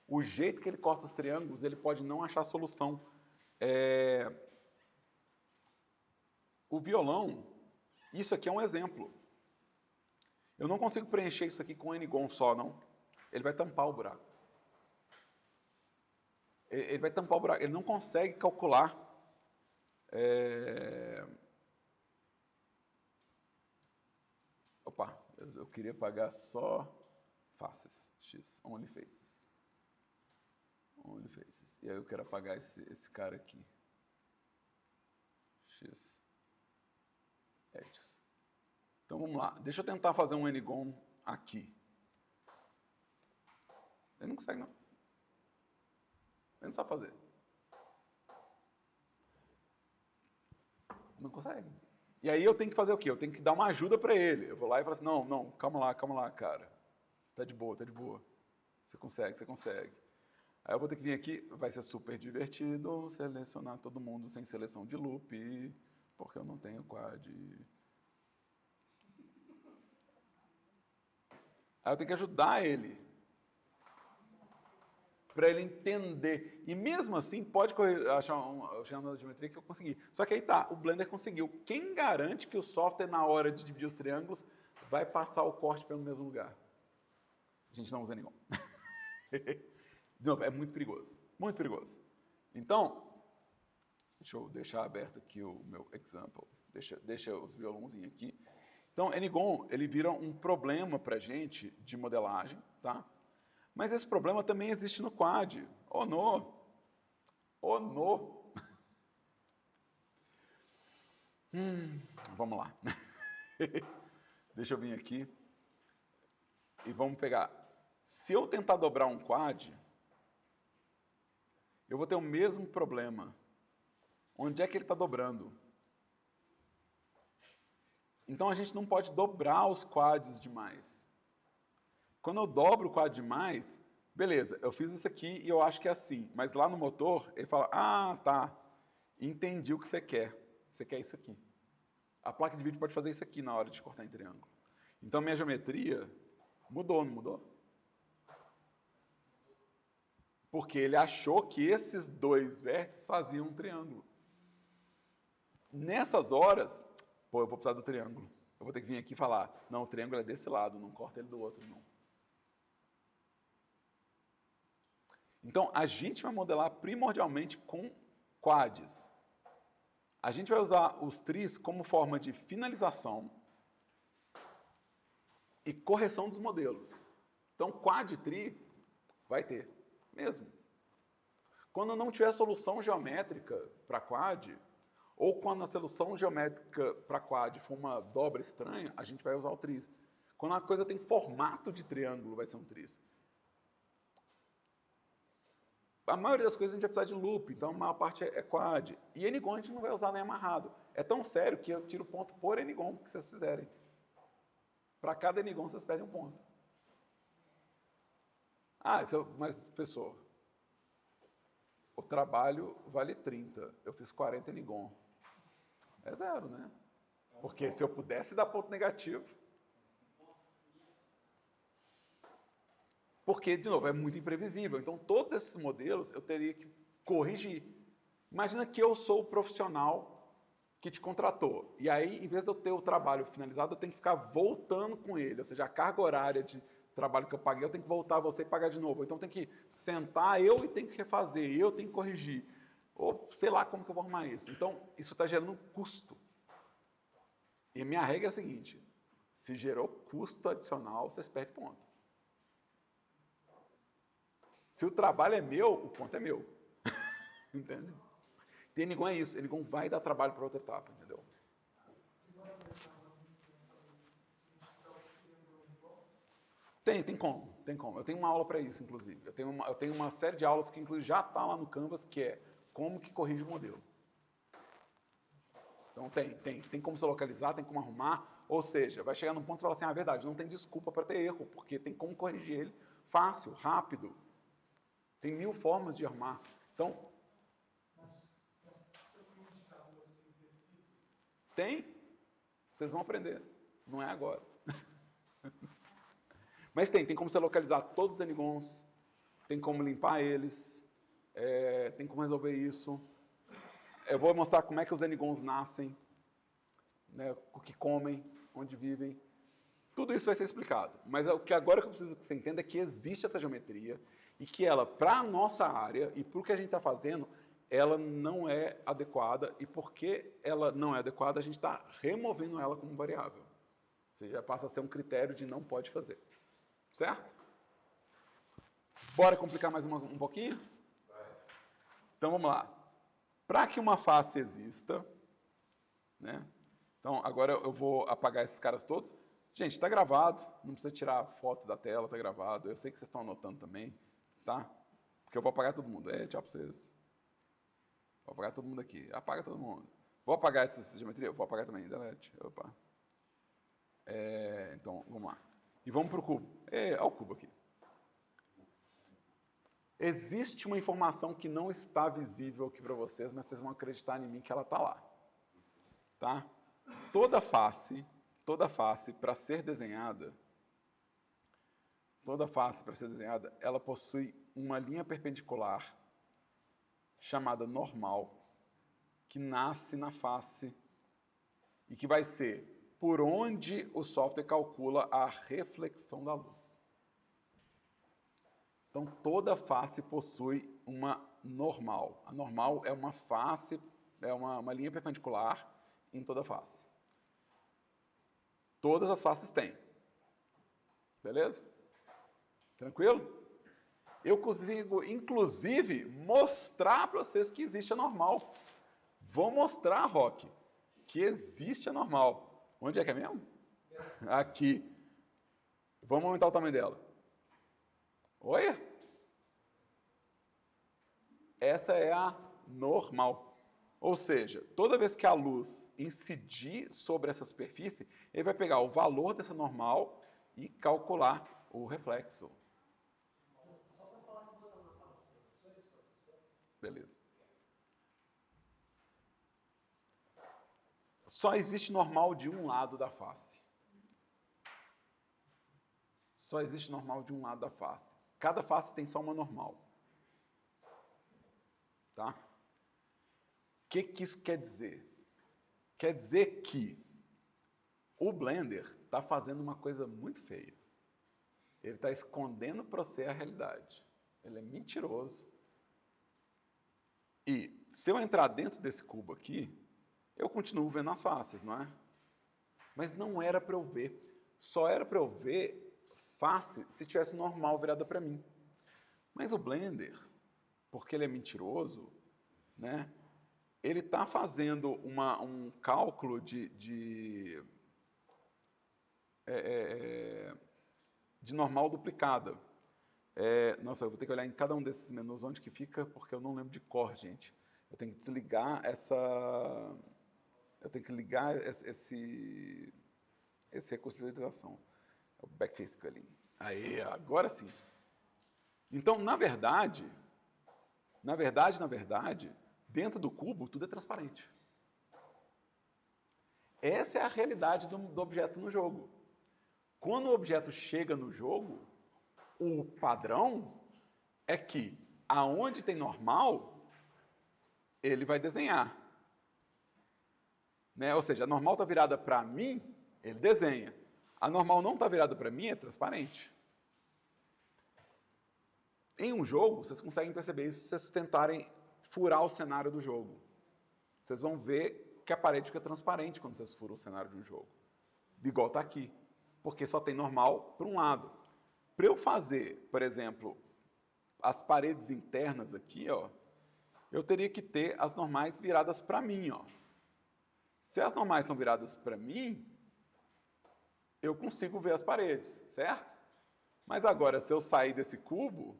o jeito que ele corta os triângulos, ele pode não achar solução. O violão, isso aqui é um exemplo. Eu não consigo preencher isso aqui com um Ngon só, não. Ele vai tampar o buraco. Ele vai tampar o buraco. Ele não consegue calcular. Opa, eu queria pagar só faces. X, only faces. Only faces. E aí eu quero apagar esse cara aqui. X, edges. Então vamos lá. Deixa eu tentar fazer um Ngon aqui. Ele não consegue, não. Ele não sabe fazer. Não consegue. E aí eu tenho que fazer o quê? Eu tenho que dar uma ajuda para ele. Eu vou lá e falo assim, não, calma lá, cara. Tá de boa. Você consegue. Aí eu vou ter que vir aqui, vai ser super divertido selecionar todo mundo sem seleção de loop, porque eu não tenho quad. Aí eu tenho que ajudar ele, para ele entender. E mesmo assim, pode achar uma geometria que eu consegui. Só que aí tá, o Blender conseguiu. Quem garante que o software, na hora de dividir os triângulos, vai passar o corte pelo mesmo lugar? A gente não usa nenhum. Não, é muito perigoso. Muito perigoso. Então, deixa eu deixar aberto aqui o meu example. Deixa os violãozinhos aqui. Então, Ngon, ele vira um problema para a gente de modelagem, tá? Mas esse problema também existe no quad. Oh, no! Vamos lá. Deixa eu vir aqui. E vamos pegar. Se eu tentar dobrar um quad, eu vou ter o mesmo problema. Onde é que ele está dobrando? Então a gente não pode dobrar os quads demais. Quando eu dobro o quad demais, beleza, eu fiz isso aqui e eu acho que é assim. Mas lá no motor, ele fala, tá, entendi o que você quer. Você quer isso aqui. A placa de vídeo pode fazer isso aqui na hora de cortar em triângulo. Então minha geometria mudou, não mudou? Porque ele achou que esses dois vértices faziam um triângulo. Nessas horas, eu vou precisar do triângulo. Eu vou ter que vir aqui e falar, não, o triângulo é desse lado, não corta ele do outro, não. Então, a gente vai modelar primordialmente com quads. A gente vai usar os tris como forma de finalização e correção dos modelos. Então, quad e tri vai ter, mesmo. Quando não tiver solução geométrica para quad, ou quando a solução geométrica para quad for uma dobra estranha, a gente vai usar o tris. Quando a coisa tem formato de triângulo, vai ser um tris. A maioria das coisas a gente vai precisar de loop, então a maior parte é quad. E n-gon a gente não vai usar nem amarrado. É tão sério que eu tiro ponto por n-gon que vocês fizerem. Para cada n-gon vocês pedem um ponto. Ah, mas professor, o trabalho vale 30, eu fiz 40 n-gon. É 0, né? Porque se eu pudesse dar ponto negativo... Porque, de novo, é muito imprevisível. Então, todos esses modelos eu teria que corrigir. Imagina que eu sou o profissional que te contratou. E aí, em vez de eu ter o trabalho finalizado, eu tenho que ficar voltando com ele. Ou seja, a carga horária de trabalho que eu paguei, eu tenho que voltar a você e pagar de novo. Então, eu tenho que sentar eu e tenho que refazer. Eu tenho que corrigir. Ou sei lá como que eu vou arrumar isso. Então, isso está gerando um custo. E a minha regra é a seguinte. Se gerou custo adicional, vocês perdem ponto. Se o trabalho é meu, o ponto é meu. Entende? E n-gon é isso. N-gon vai dar trabalho para outra etapa, entendeu? Tem como. Eu tenho uma aula para isso, inclusive. Eu tenho uma série de aulas que, inclusive, já está lá no Canvas, que é como que corrige o modelo. Então, tem como se localizar, tem como arrumar. Ou seja, vai chegar num ponto e falar assim, ah, é verdade, não tem desculpa para ter erro, porque tem como corrigir ele fácil, rápido. Tem 1000 formas de arrumar. Então, tem. Vocês vão aprender. Não é agora. Mas tem como você localizar todos os n-gons, tem como limpar eles, tem como resolver isso. Eu vou mostrar como é que os n-gons nascem, né, o que comem, onde vivem. Tudo isso vai ser explicado. Mas o que agora que eu preciso que você entenda é que existe essa geometria e que ela, para a nossa área e para o que a gente está fazendo, ela não é adequada. E porque ela não é adequada, a gente está removendo ela como variável. Ou seja, passa a ser um critério de não pode fazer. Certo? Bora complicar mais um pouquinho? Então vamos lá. Para que uma face exista, né? Então agora eu vou apagar esses caras todos. Gente, está gravado, não precisa tirar foto da tela, está gravado. Eu sei que vocês estão anotando também, tá? Porque eu vou apagar todo mundo. Tchau para vocês. Vou apagar todo mundo aqui. Apaga todo mundo. Vou apagar essa geometria? Vou apagar também. Delete. Opa. Então, vamos lá. E vamos para o cubo. Olha o cubo aqui. Existe uma informação que não está visível aqui para vocês, mas vocês vão acreditar em mim que ela está lá. Tá? Toda face para ser desenhada, ela possui uma linha perpendicular chamada normal, que nasce na face e que vai ser por onde o software calcula a reflexão da luz. Então, toda face possui uma normal. A normal é uma face, é uma linha perpendicular em toda face. Todas as faces têm. Beleza? Tranquilo? Eu consigo, inclusive, mostrar para vocês que existe a normal. Vou mostrar, Roque, que existe a normal. Onde é que é mesmo? Aqui. Vamos aumentar o tamanho dela. Olha. Essa é a normal. Ou seja, toda vez que a luz incidir sobre essa superfície, ele vai pegar o valor dessa normal e calcular o reflexo. Só para falar que vou lançar os professores, Beleza. Só existe normal de um lado da face. Só existe normal de um lado da face. Cada face tem só uma normal. Tá? O que isso quer dizer? Quer dizer que o Blender está fazendo uma coisa muito feia. Ele está escondendo para você a realidade. Ele é mentiroso. E se eu entrar dentro desse cubo aqui, eu continuo vendo as faces, não é? Mas não era para eu ver. Só era para eu ver face se tivesse normal virada para mim. Mas o Blender, porque ele é mentiroso, né, ele está fazendo um cálculo de normal duplicada. Nossa, eu vou ter que olhar em cada um desses menus onde que fica, porque eu não lembro de cor, gente. Eu tenho que desligar eu tenho que ligar esse recurso de visualização. É o Backface Culling. Aí, agora sim. Então, na verdade, dentro do cubo, tudo é transparente. Essa é a realidade do objeto no jogo. Quando o objeto chega no jogo, o padrão é que, aonde tem normal, ele vai desenhar. Né? Ou seja, a normal está virada para mim, ele desenha. A normal não está virada para mim, é transparente. Em um jogo, vocês conseguem perceber isso se vocês tentarem furar o cenário do jogo. Vocês vão ver que a parede fica transparente quando vocês furam o cenário de um jogo. Igual está aqui. Porque só tem normal para um lado. Para eu fazer, por exemplo, as paredes internas aqui, ó, eu teria que ter as normais viradas para mim. Ó. Se as normais estão viradas para mim, eu consigo ver as paredes, certo? Mas agora, se eu sair desse cubo,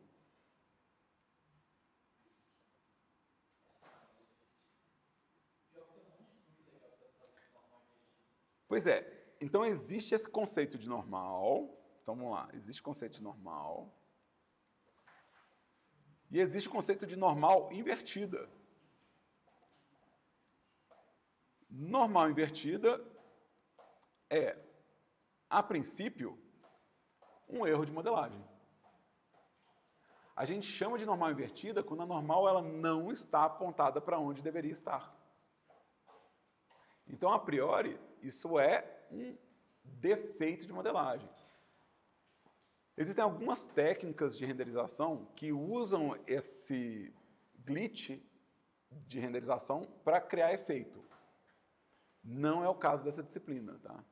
pois é, então existe esse conceito de normal. Então vamos lá, existe conceito de normal. E existe o conceito de normal invertida. Normal invertida é, a princípio, um erro de modelagem. A gente chama de normal invertida quando a normal ela não está apontada para onde deveria estar. Então, a priori, isso é um defeito de modelagem. Existem algumas técnicas de renderização que usam esse glitch de renderização para criar efeito. Não é o caso dessa disciplina, tá?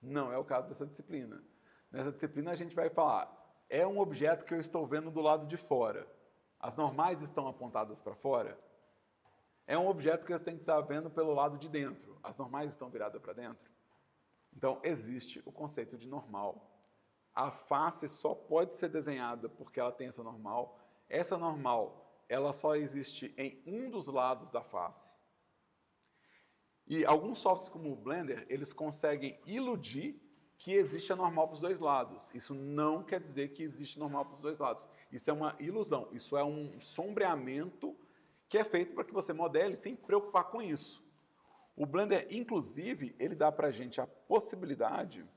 Não é o caso dessa disciplina. Nessa disciplina a gente vai falar, é um objeto que eu estou vendo do lado de fora. As normais estão apontadas para fora? É um objeto que eu tenho que estar vendo pelo lado de dentro. As normais estão viradas para dentro? Então, existe o conceito de normal. A face só pode ser desenhada porque ela tem essa normal. Essa normal, ela só existe em um dos lados da face. E alguns softwares como o Blender, eles conseguem iludir que existe a normal para os dois lados. Isso não quer dizer que existe normal para os dois lados. Isso é uma ilusão. Isso é um sombreamento que é feito para que você modele sem preocupar com isso. O Blender, inclusive, ele dá para a gente a possibilidade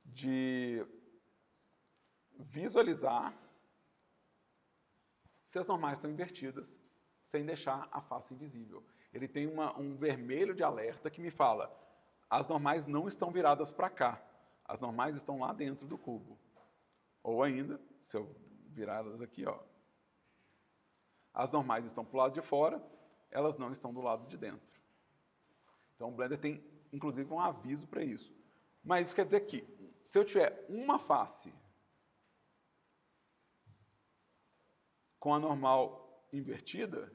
de visualizar se as normais estão invertidas, sem deixar a face invisível. Ele tem um vermelho de alerta que me fala, as normais não estão viradas para cá, as normais estão lá dentro do cubo. Ou ainda, se eu virar elas aqui, ó, as normais estão para o lado de fora, elas não estão do lado de dentro. Então o Blender tem, inclusive, um aviso para isso. Mas isso quer dizer que, se eu tiver uma face com a normal invertida,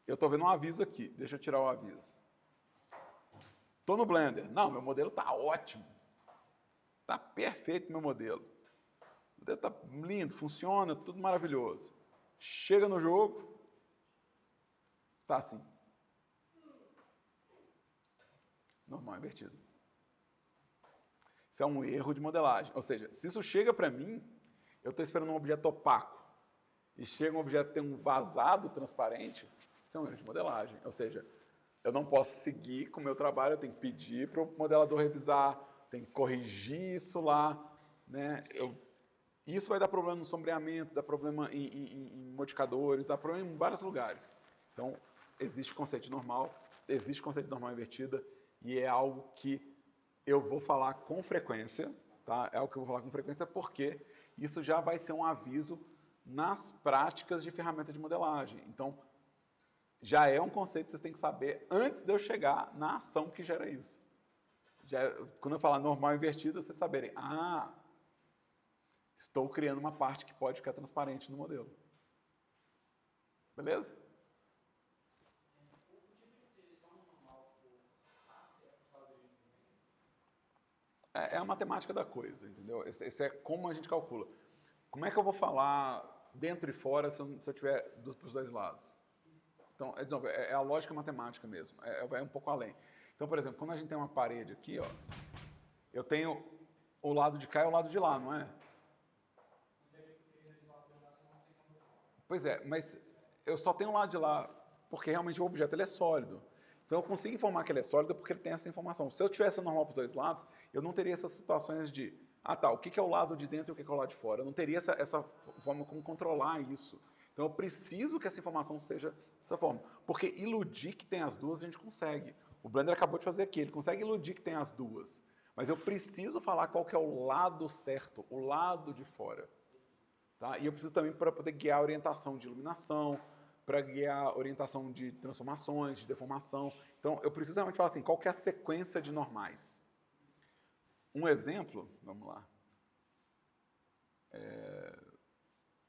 eu estou vendo um aviso aqui. Deixa eu tirar o aviso. Estou no Blender. Não, meu modelo está ótimo. Está perfeito meu modelo. O modelo está lindo, funciona, tudo maravilhoso. Chega no jogo, está assim. Normal invertido. Isso é um erro de modelagem. Ou seja, se isso chega para mim, eu estou esperando um objeto opaco, e chega um objeto que tem um vazado transparente, isso é um erro de modelagem. Ou seja, eu não posso seguir com o meu trabalho, eu tenho que pedir para o modelador revisar, tenho que corrigir isso lá. Né? Isso vai dar problema no sombreamento, dá problema em modificadores, dá problema em vários lugares. Então, existe conceito de normal, existe conceito de normal invertida, e é algo que eu vou falar com frequência, tá? É algo que eu vou falar com frequência porque isso já vai ser um aviso nas práticas de ferramenta de modelagem. Então, já é um conceito que vocês têm que saber antes de eu chegar na ação que gera isso. quando eu falar normal invertida, vocês saberem, estou criando uma parte que pode ficar transparente no modelo. Beleza? Podia ter só um normal por face para fazer isso também? É a matemática da coisa, entendeu? Esse é como a gente calcula. Como é que eu vou falar dentro e fora se eu tiver para os dois lados? Então, é a lógica matemática mesmo, vai um pouco além. Então, por exemplo, quando a gente tem uma parede aqui, ó, eu tenho o lado de cá e o lado de lá, não é? Pois é, mas eu só tenho o lado de lá porque realmente o objeto ele é sólido. Então eu consigo informar que ele é sólido porque ele tem essa informação. Se eu tivesse normal para os dois lados, eu não teria essas situações de, o que é o lado de dentro e o que é o lado de fora. Eu não teria essa forma como controlar isso. Então eu preciso que essa informação seja dessa forma. Porque iludir que tem as duas a gente consegue. O Blender acabou de fazer aqui, ele consegue iludir que tem as duas. Mas eu preciso falar qual que é o lado certo, o lado de fora. Tá? E eu preciso também para poder guiar a orientação de iluminação, para guiar a orientação de transformações, de deformação. Então, eu preciso realmente falar assim, qual que é a sequência de normais? Um exemplo, vamos lá.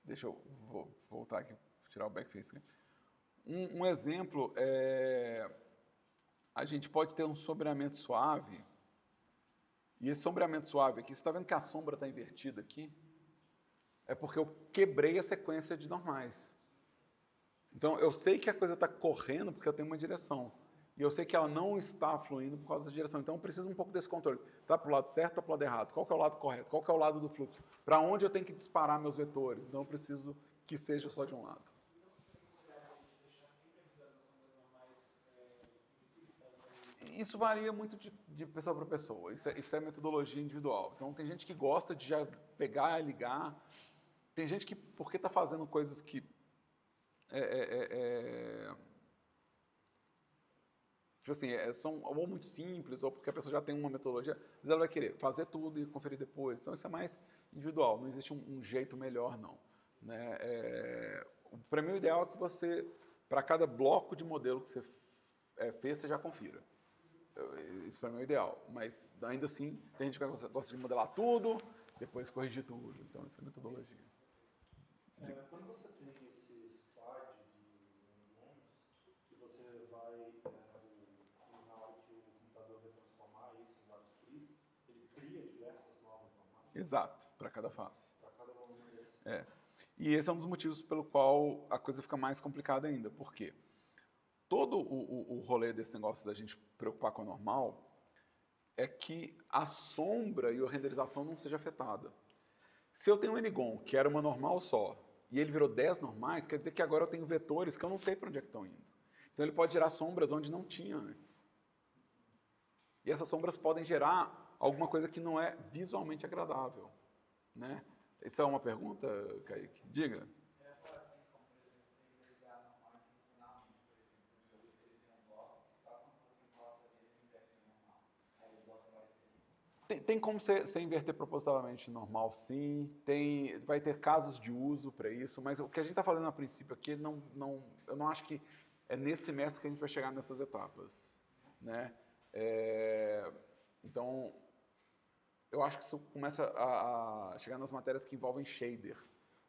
Deixa eu voltar aqui, tirar o backface. Né? Um exemplo a gente pode ter um sombreamento suave. E esse sombreamento suave aqui, você está vendo que a sombra está invertida aqui? É porque eu quebrei a sequência de normais. Então, eu sei que a coisa está correndo porque eu tenho uma direção. E eu sei que ela não está fluindo por causa da direção. Então, eu preciso um pouco desse controle. Está para o lado certo, está para o lado errado? Qual que é o lado correto? Qual que é o lado do fluxo? Para onde eu tenho que disparar meus vetores? Então, eu preciso que seja só de um lado. Isso varia muito de pessoa para pessoa. Isso é metodologia individual. Então, tem gente que gosta de já pegar e ligar. Tem gente que, porque está fazendo coisas que tipo assim, são ou muito simples, ou porque a pessoa já tem uma metodologia, às vezes ela vai querer fazer tudo e conferir depois. Então isso é mais individual, não existe um jeito melhor, não. Né? Para mim o ideal é que você, para cada bloco de modelo que você fez, você já confira. Isso para mim é o ideal. Mas ainda assim, tem gente que gosta de modelar tudo, depois corrigir tudo. Então isso é metodologia. Quando você tem esses quads e os longs, que você vai, na hora que o computador vai transformar isso em vários tris, ele cria diversas novas normais? Exato, para cada face. Para cada uma dessas. E esse é um dos motivos pelo qual a coisa fica mais complicada ainda. Por quê? Todo o rolê desse negócio da gente preocupar com a normal é que a sombra e a renderização não seja afetada. Se eu tenho um N-gon, que era uma normal só, e ele virou 10 normais, quer dizer que agora eu tenho vetores que eu não sei para onde é que estão indo. Então ele pode gerar sombras onde não tinha antes. E essas sombras podem gerar alguma coisa que não é visualmente agradável. Né? Isso é uma pergunta, Kaique? Diga. Tem como você inverter propositalmente normal, sim. Vai ter casos de uso para isso, mas o que a gente está falando a princípio aqui, eu não acho que é nesse semestre que a gente vai chegar nessas etapas. Né? Então, eu acho que isso começa a chegar nas matérias que envolvem shader.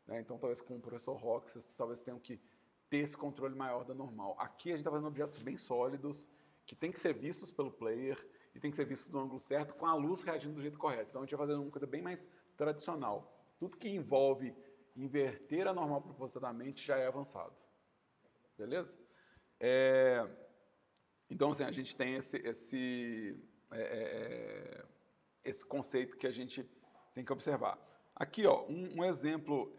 Né? Então, talvez com o professor Rock, vocês talvez tenham que ter esse controle maior da normal. Aqui a gente está fazendo objetos bem sólidos, que tem que ser vistos pelo player, e tem que ser visto no ângulo certo, com a luz reagindo do jeito correto. Então a gente vai fazer uma coisa bem mais tradicional. Tudo que envolve inverter a normal propositadamente já é avançado. Beleza? Então, assim, a gente tem esse conceito que a gente tem que observar. Aqui, ó, um exemplo,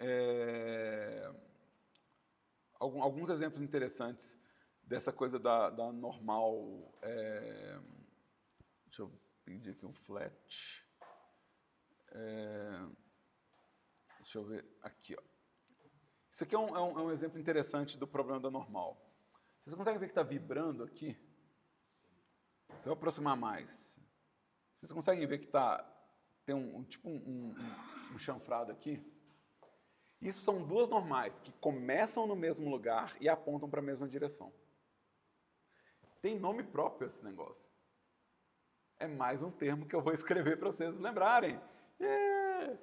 alguns exemplos interessantes dessa coisa da normal. Deixa eu pedir aqui um flat. Deixa eu ver aqui, ó. Isso aqui é um exemplo interessante do problema da normal. Vocês conseguem ver que está vibrando aqui? Se eu aproximar mais, vocês conseguem ver que tem um chanfrado aqui? Isso são duas normais que começam no mesmo lugar e apontam para a mesma direção. Tem nome próprio esse negócio. é mais um termo que eu vou escrever para vocês lembrarem. Yeah!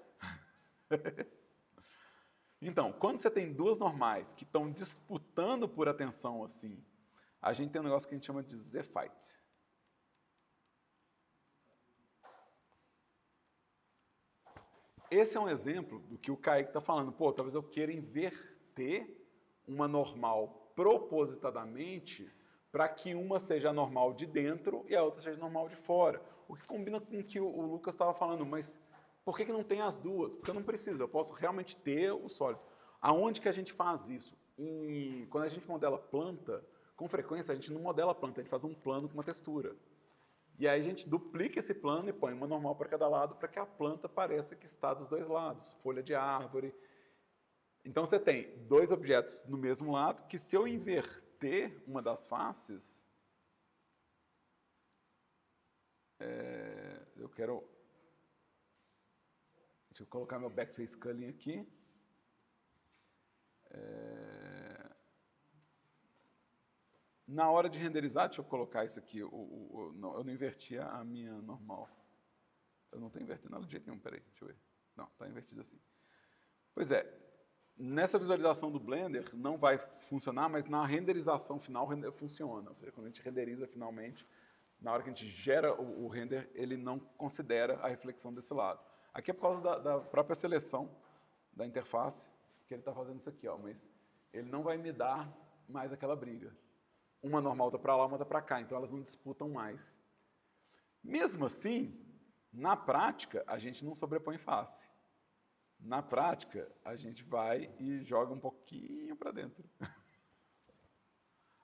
Então, quando você tem duas normais que estão disputando por atenção assim, a gente tem um negócio que a gente chama de Z-fight. Esse é um exemplo do que o Kaique está falando. Pô, talvez eu queira inverter uma normal propositadamente para que uma seja normal de dentro e a outra seja normal de fora. O que combina com o que o Lucas estava falando, mas por que não tem as duas? Porque eu não preciso, eu posso realmente ter o sólido. Aonde que a gente faz isso? Quando a gente modela planta, com frequência a gente não modela planta, a gente faz um plano com uma textura. E aí a gente duplica esse plano e põe uma normal para cada lado para que a planta pareça que está dos dois lados, folha de árvore. Então você tem dois objetos no mesmo lado, que se eu inverter uma das faces, eu quero... Deixa eu colocar meu backface culling aqui. Na hora de renderizar, deixa eu colocar isso aqui. Não, eu não inverti a minha normal. Eu não estou invertendo ela de jeito nenhum, peraí, deixa eu ver. Não, está invertido assim. Pois é, nessa visualização do Blender não vai funcionar, mas na renderização final funciona. Ou seja, quando a gente renderiza finalmente, na hora que a gente gera o render, ele não considera a reflexão desse lado. Aqui é por causa da própria seleção da interface que ele está fazendo isso aqui, ó, mas ele não vai me dar mais aquela briga. Uma normal está para lá, uma está para cá, então elas não disputam mais. Mesmo assim, na prática, a gente não sobrepõe face. Na prática, a gente vai e joga um pouquinho para dentro.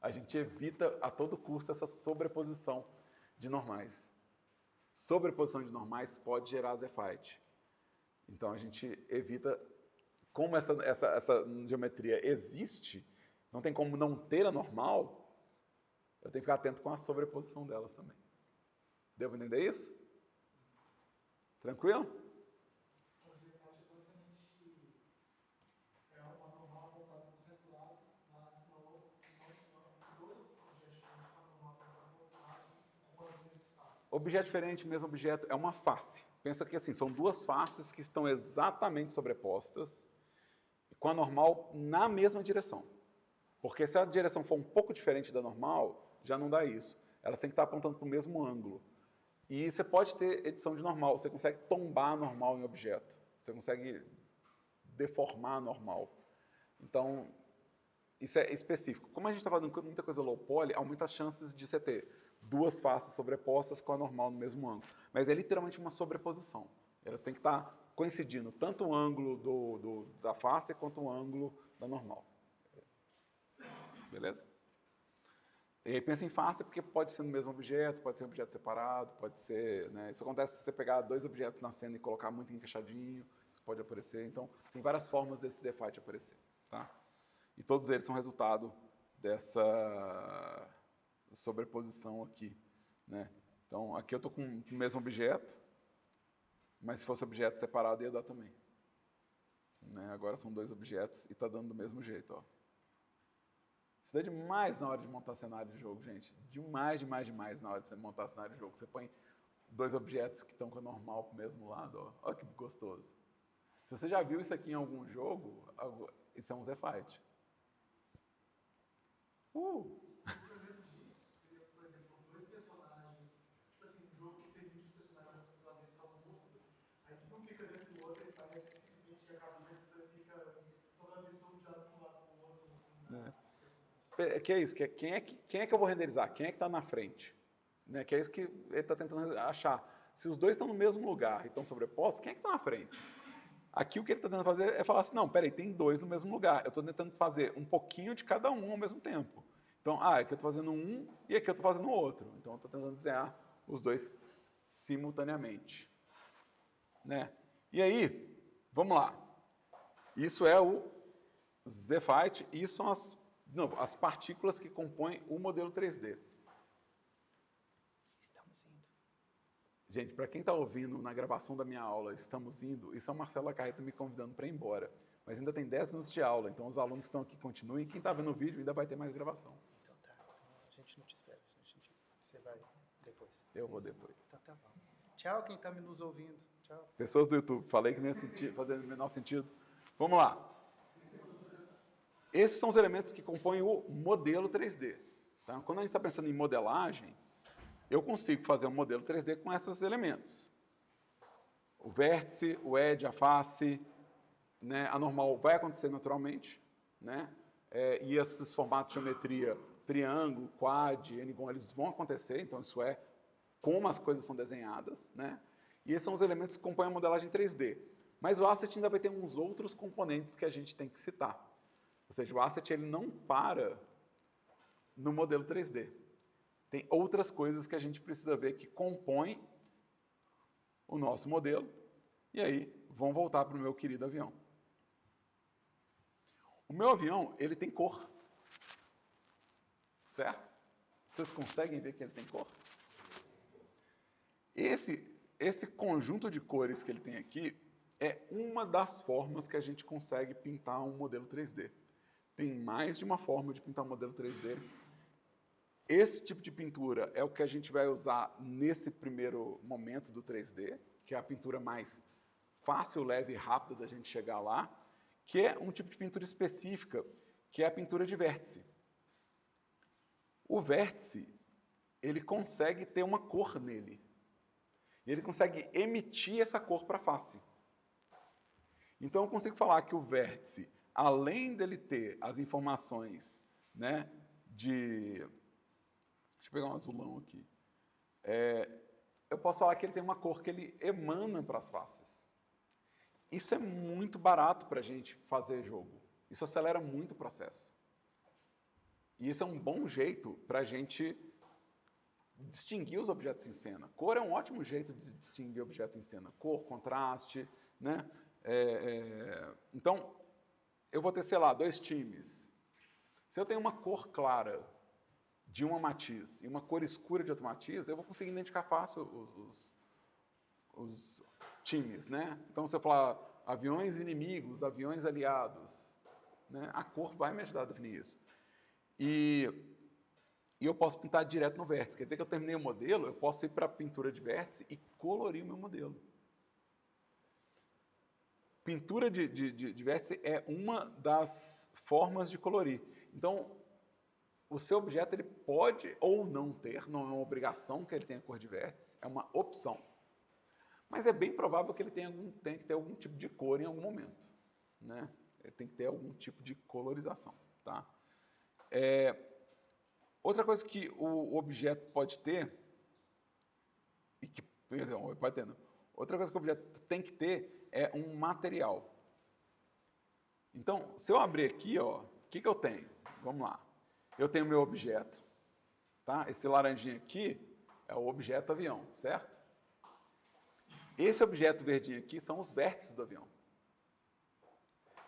A gente evita a todo custo essa sobreposição de normais. Sobreposição de normais pode gerar Z-fight. Então a gente evita, como essa geometria existe, não tem como não ter a normal, eu tenho que ficar atento com a sobreposição delas também. Deu para entender isso? Tranquilo? Objeto diferente, mesmo objeto, é uma face. Pensa que assim, são duas faces que estão exatamente sobrepostas, com a normal na mesma direção. Porque se a direção for um pouco diferente da normal, já não dá isso. Elas têm que estar apontando para o mesmo ângulo. E você pode ter edição de normal, você consegue tombar a normal em objeto. Você consegue deformar a normal. Então, isso é específico. Como a gente está fazendo muita coisa low poly, há muitas chances de você ter duas faces sobrepostas com a normal no mesmo ângulo. Mas é literalmente uma sobreposição. Elas têm que estar coincidindo tanto o ângulo da face quanto o ângulo da normal. Beleza? E aí pensa em face porque pode ser no mesmo objeto, pode ser um objeto separado, pode ser... Né? Isso acontece se você pegar dois objetos na cena e colocar muito encaixadinho, isso pode aparecer. Então, tem várias formas desse Z-fight aparecer. Tá? E todos eles são resultado dessa sobreposição aqui. Né? Então, aqui eu estou com o mesmo objeto, mas se fosse objeto separado ia dar também. Né? Agora são dois objetos e está dando do mesmo jeito. Ó. Isso é demais na hora de montar cenário de jogo, gente. Demais, demais, demais na hora de você montar cenário de jogo. Você põe dois objetos que estão com a normal para o mesmo lado. Ó. Olha que gostoso. Se você já viu isso aqui em algum jogo, isso é um Z-Fight. Por exemplo, dois personagens, tipo assim, um jogo que permite os personagens da versão múltipla, aí um fica dentro do outro e parece que simplesmente a cabeça fica toda vez todo de um lado pro outro, assim, né? Que é isso? Quem é que eu vou renderizar? Quem é que está na frente? Né? Que é isso que ele está tentando achar. Se os dois estão no mesmo lugar e estão sobrepostos, quem é que está na frente? Aqui o que ele está tentando fazer é falar assim, não, peraí, tem dois no mesmo lugar. Eu estou tentando fazer um pouquinho de cada um ao mesmo tempo. Então, aqui eu estou fazendo um e aqui eu estou fazendo outro. Então, eu estou tentando desenhar os dois simultaneamente. Né? E aí, vamos lá. Isso é o Z-Fight e são as partículas que compõem o modelo 3D. Estamos indo. Gente, para quem está ouvindo na gravação da minha aula, estamos indo, isso é o Marcelo Acarreta me convidando para ir embora. Mas ainda tem 10 minutos de aula, então os alunos estão aqui, continuem. Quem está vendo o vídeo ainda vai ter mais gravação. Então tá, a gente não te espera, você vai depois. Eu vou depois. Tá. Tá bom. Tchau, quem está nos ouvindo. Tchau. Pessoas do YouTube, falei que não ia fazer o menor sentido. Vamos lá. Esses são os elementos que compõem o modelo 3D. Tá? Quando a gente está pensando em modelagem, eu consigo fazer um modelo 3D com esses elementos. O vértice, o edge, a face, né? A normal vai acontecer naturalmente, né? E esses formatos de geometria, triângulo, quad, n-gon, eles vão acontecer, então isso é como as coisas são desenhadas, né? E esses são os elementos que compõem a modelagem 3D. Mas o asset ainda vai ter uns outros componentes que a gente tem que citar. Ou seja, o asset ele não para no modelo 3D. Tem outras coisas que a gente precisa ver que compõem o nosso modelo. E aí, vamos voltar para o meu querido avião. O meu avião, ele tem cor. Certo? Vocês conseguem ver que ele tem cor? Esse conjunto de cores que ele tem aqui é uma das formas que a gente consegue pintar um modelo 3D. Tem mais de uma forma de pintar um modelo 3D. Esse tipo de pintura é o que a gente vai usar nesse primeiro momento do 3D, que é a pintura mais fácil, leve e rápida da gente chegar lá, que é um tipo de pintura específica, que é a pintura de vértice. O vértice, ele consegue ter uma cor nele. E ele consegue emitir essa cor para a face. Então eu consigo falar que o vértice, além dele ter as informações, né, de... Deixa eu pegar um azulão aqui. Eu posso falar que ele tem uma cor que ele emana para as faces. Isso é muito barato para a gente fazer jogo. Isso acelera muito o processo. E isso é um bom jeito para a gente distinguir os objetos em cena. Cor é um ótimo jeito de distinguir objeto em cena. Cor, contraste, né? Então, eu vou ter, sei lá, 2 times. Se eu tenho uma cor clara de uma matiz e uma cor escura de outra matiz, eu vou conseguir identificar fácil os times, né? Então, se eu falar aviões inimigos, aviões aliados, né? A cor vai me ajudar a definir isso. E eu posso pintar direto no vértice. Quer dizer que eu terminei o modelo, eu posso ir para a pintura de vértice e colorir o meu modelo. Pintura de vértice é uma das formas de colorir. Então, o seu objeto ele pode ou não ter, não é uma obrigação que ele tenha cor de vértice, é uma opção. Mas é bem provável que ele tenha que ter algum tipo de cor em algum momento. Né? Ele tem que ter algum tipo de colorização. Tá? Outra coisa que o objeto pode ter, e que, por exemplo, pode ter, não. Outra coisa que o objeto tem que ter é um material. Então, se eu abrir aqui, ó, o que eu tenho? Vamos lá. Eu tenho meu objeto, tá? Esse laranjinho aqui é o objeto avião, certo? Esse objeto verdinho aqui são os vértices do avião.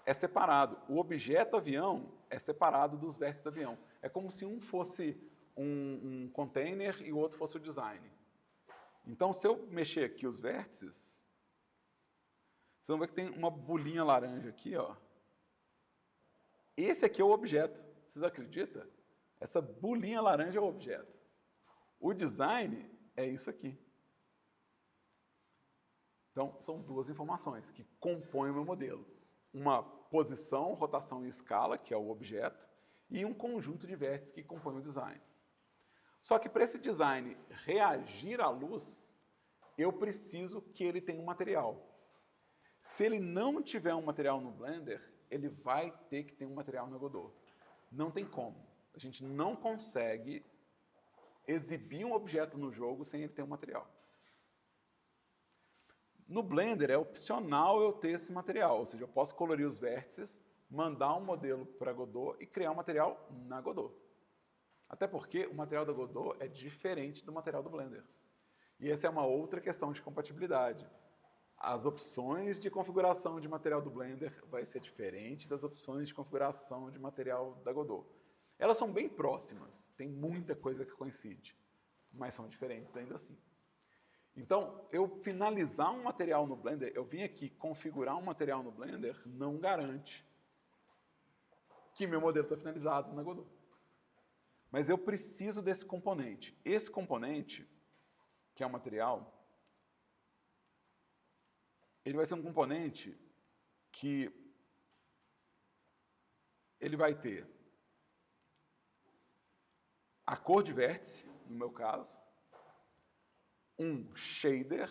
É separado. O objeto avião é separado dos vértices do avião. É como se um fosse um container e o outro fosse o design. Então, se eu mexer aqui os vértices, vocês vão ver que tem uma bolinha laranja aqui, ó. Esse aqui é o objeto. Vocês acreditam? Essa bolinha laranja é o objeto. O design é isso aqui. Então, são 2 informações que compõem o meu modelo. Uma posição, rotação e escala, que é o objeto, e um conjunto de vértices que compõem o design. Só que para esse design reagir à luz, eu preciso que ele tenha um material. Se ele não tiver um material no Blender, ele vai ter que ter um material no Godot. Não tem como. A gente não consegue exibir um objeto no jogo sem ele ter um material. No Blender é opcional eu ter esse material, ou seja, eu posso colorir os vértices, mandar um modelo para Godot e criar um material na Godot. Até porque o material da Godot é diferente do material do Blender. E essa é uma outra questão de compatibilidade. As opções de configuração de material do Blender vai ser diferente das opções de configuração de material da Godot. Elas são bem próximas, tem muita coisa que coincide, mas são diferentes ainda assim. Então, eu finalizar um material no Blender, eu vim aqui configurar um material no Blender, não garante que meu modelo está finalizado na Godot. Mas eu preciso desse componente. Esse componente que é o material, ele vai ser um componente que ele vai ter a cor de vértice, no meu caso, um shader.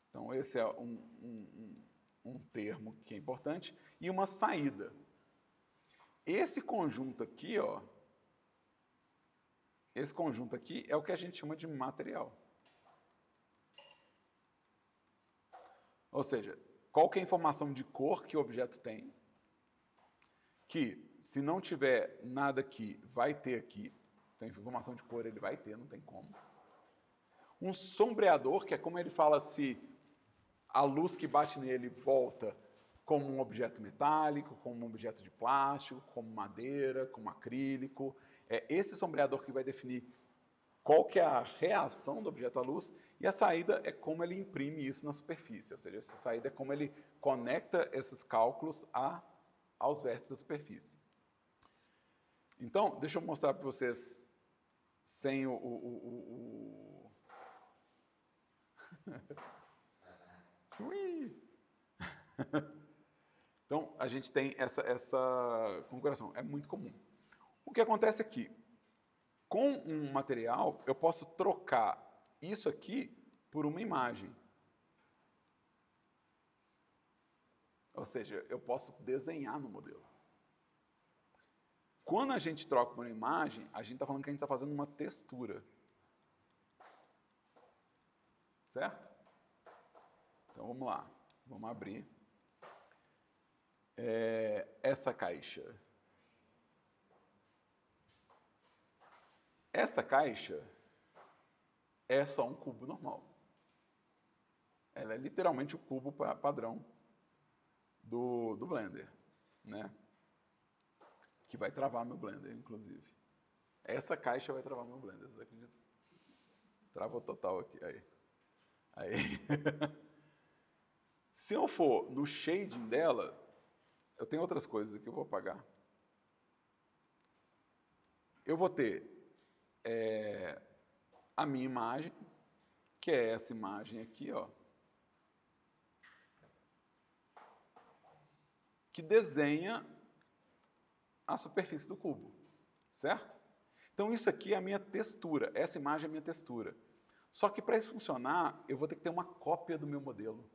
Então, esse é um termo que é importante, e uma saída. Esse conjunto aqui, ó, esse conjunto aqui é o que a gente chama de material. Ou seja, qual que é a informação de cor que o objeto tem, que se não tiver nada aqui, vai ter aqui. Então, informação de cor ele vai ter, não tem como. Um sombreador, que é como ele fala se a luz que bate nele volta como um objeto metálico, como um objeto de plástico, como madeira, como acrílico. É esse sombreador que vai definir qual que é a reação do objeto à luz, e a saída é como ele imprime isso na superfície, ou seja, essa saída é como ele conecta esses cálculos aos vértices da superfície. Então, deixa eu mostrar para vocês sem Ui! Então, a gente tem essa configuração. É muito comum. O que acontece aqui? Com um material, eu posso trocar isso aqui por uma imagem. Ou seja, eu posso desenhar no modelo. Quando a gente troca por uma imagem, a gente está falando que a gente está fazendo uma textura. Certo? Então, vamos lá. Vamos abrir. Essa caixa. Essa caixa é só um cubo normal. Ela é literalmente o cubo padrão do Blender, né? Que vai travar meu Blender, inclusive. Essa caixa vai travar meu Blender, vocês acreditam? Travou total aqui. Aí. Se eu for no shading dela, eu tenho outras coisas que eu vou apagar. Eu vou ter a minha imagem, que é essa imagem aqui, ó, que desenha a superfície do cubo, certo? Então isso aqui é a minha textura, essa imagem é a minha textura. Só que para isso funcionar, eu vou ter que ter uma cópia do meu modelo.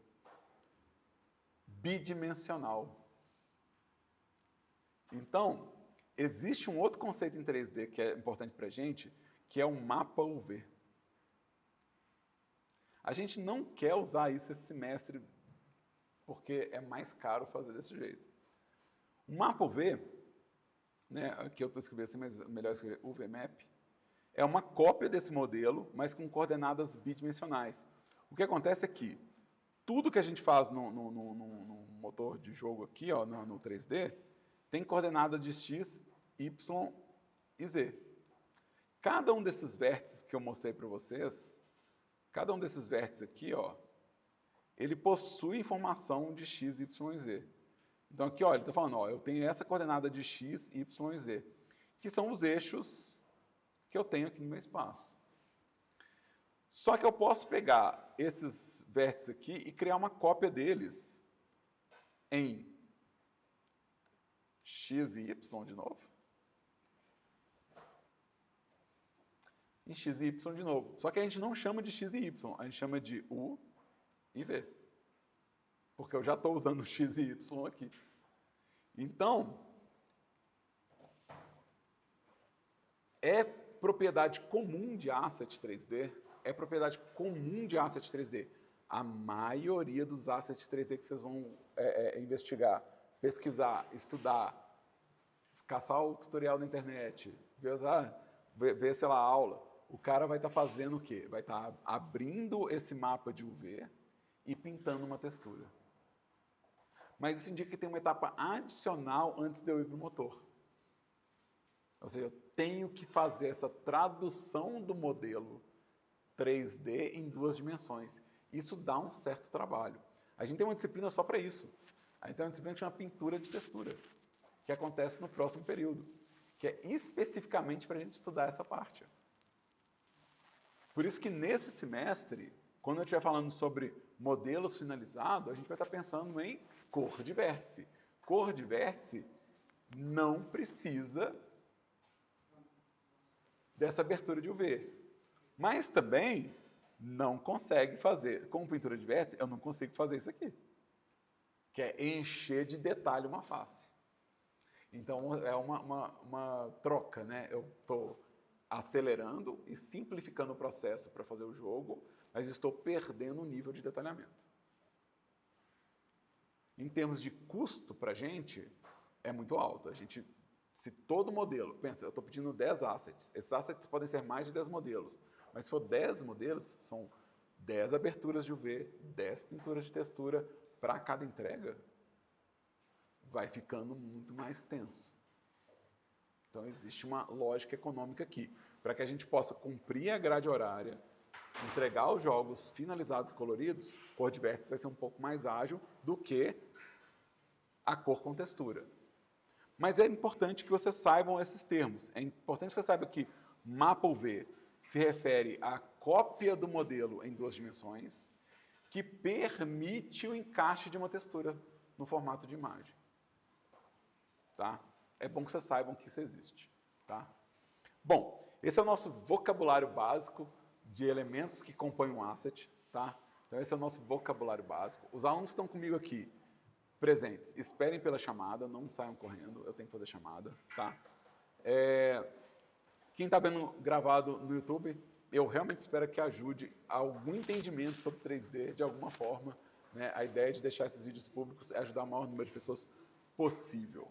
Bidimensional. Então, existe um outro conceito em 3D que é importante para a gente, que é o mapa UV. A gente não quer usar isso esse semestre, porque é mais caro fazer desse jeito. O mapa UV, né, aqui eu estou escrevendo assim, mas melhor escrever UVMap, é uma cópia desse modelo, mas com coordenadas bidimensionais. O que acontece é que tudo que a gente faz no motor de jogo aqui, ó, no 3D, tem coordenada de x, y e z. Cada um desses vértices que eu mostrei para vocês, cada um desses vértices aqui, ó, ele possui informação de x, y e z. Então aqui, ó, ele está falando, ó, eu tenho essa coordenada de x, y e z, que são os eixos que eu tenho aqui no meu espaço. Só que eu posso pegar esses vértices aqui e criar uma cópia deles em x e y de novo. Em x e y de novo. Só que a gente não chama de x e y, a gente chama de u e v. Porque eu já estou usando x e y aqui. Então, é propriedade comum de asset 3D, é propriedade comum de asset 3D. A maioria dos assets 3D que vocês vão investigar, pesquisar, estudar, caçar o tutorial na internet, ver sei lá, a aula, o cara vai estar fazendo o quê? Vai estar abrindo esse mapa de UV e pintando uma textura. Mas isso indica que tem uma etapa adicional antes de eu ir para o motor. Ou seja, eu tenho que fazer essa tradução do modelo 3D em 2 dimensões. Isso dá um certo trabalho. A gente tem uma disciplina só para isso. A gente tem uma disciplina que chama pintura de textura, que acontece no próximo período, que é especificamente para a gente estudar essa parte. Por isso que nesse semestre, quando eu estiver falando sobre modelos finalizados, a gente vai estar pensando em cor de vértice. Cor de vértice não precisa dessa abertura de UV. Mas também não consegue fazer. Com pintura de vértice, eu não consigo fazer isso aqui. Que é encher de detalhe uma face. Então é uma troca, né? Eu estou acelerando e simplificando o processo para fazer o jogo, mas estou perdendo o nível de detalhamento. Em termos de custo para a gente, é muito alto. A gente, se todo modelo, pensa, eu estou pedindo 10 assets. Esses assets podem ser mais de 10 modelos. Mas se for 10 modelos, são 10 aberturas de UV, 10 pinturas de textura para cada entrega. Vai ficando muito mais tenso. Então existe uma lógica econômica aqui. Para que a gente possa cumprir a grade horária, entregar os jogos finalizados e coloridos, cor de vértice vai ser um pouco mais ágil do que a cor com textura. Mas é importante que vocês saibam esses termos. É importante que você saiba que mapa UV se refere à cópia do modelo em 2 dimensões que permite o encaixe de uma textura no formato de imagem. Tá? É bom que vocês saibam que isso existe. Tá? Bom, esse é o nosso vocabulário básico de elementos que compõem um asset. Tá? Então esse é o nosso vocabulário básico. Os alunos que estão comigo aqui, presentes, esperem pela chamada, não saiam correndo, eu tenho que fazer chamada. Tá? Quem está vendo gravado no YouTube, eu realmente espero que ajude algum entendimento sobre 3D de alguma forma. Né? A ideia de deixar esses vídeos públicos é ajudar o maior número de pessoas possível.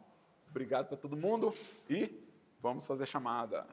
Obrigado para todo mundo e vamos fazer chamada.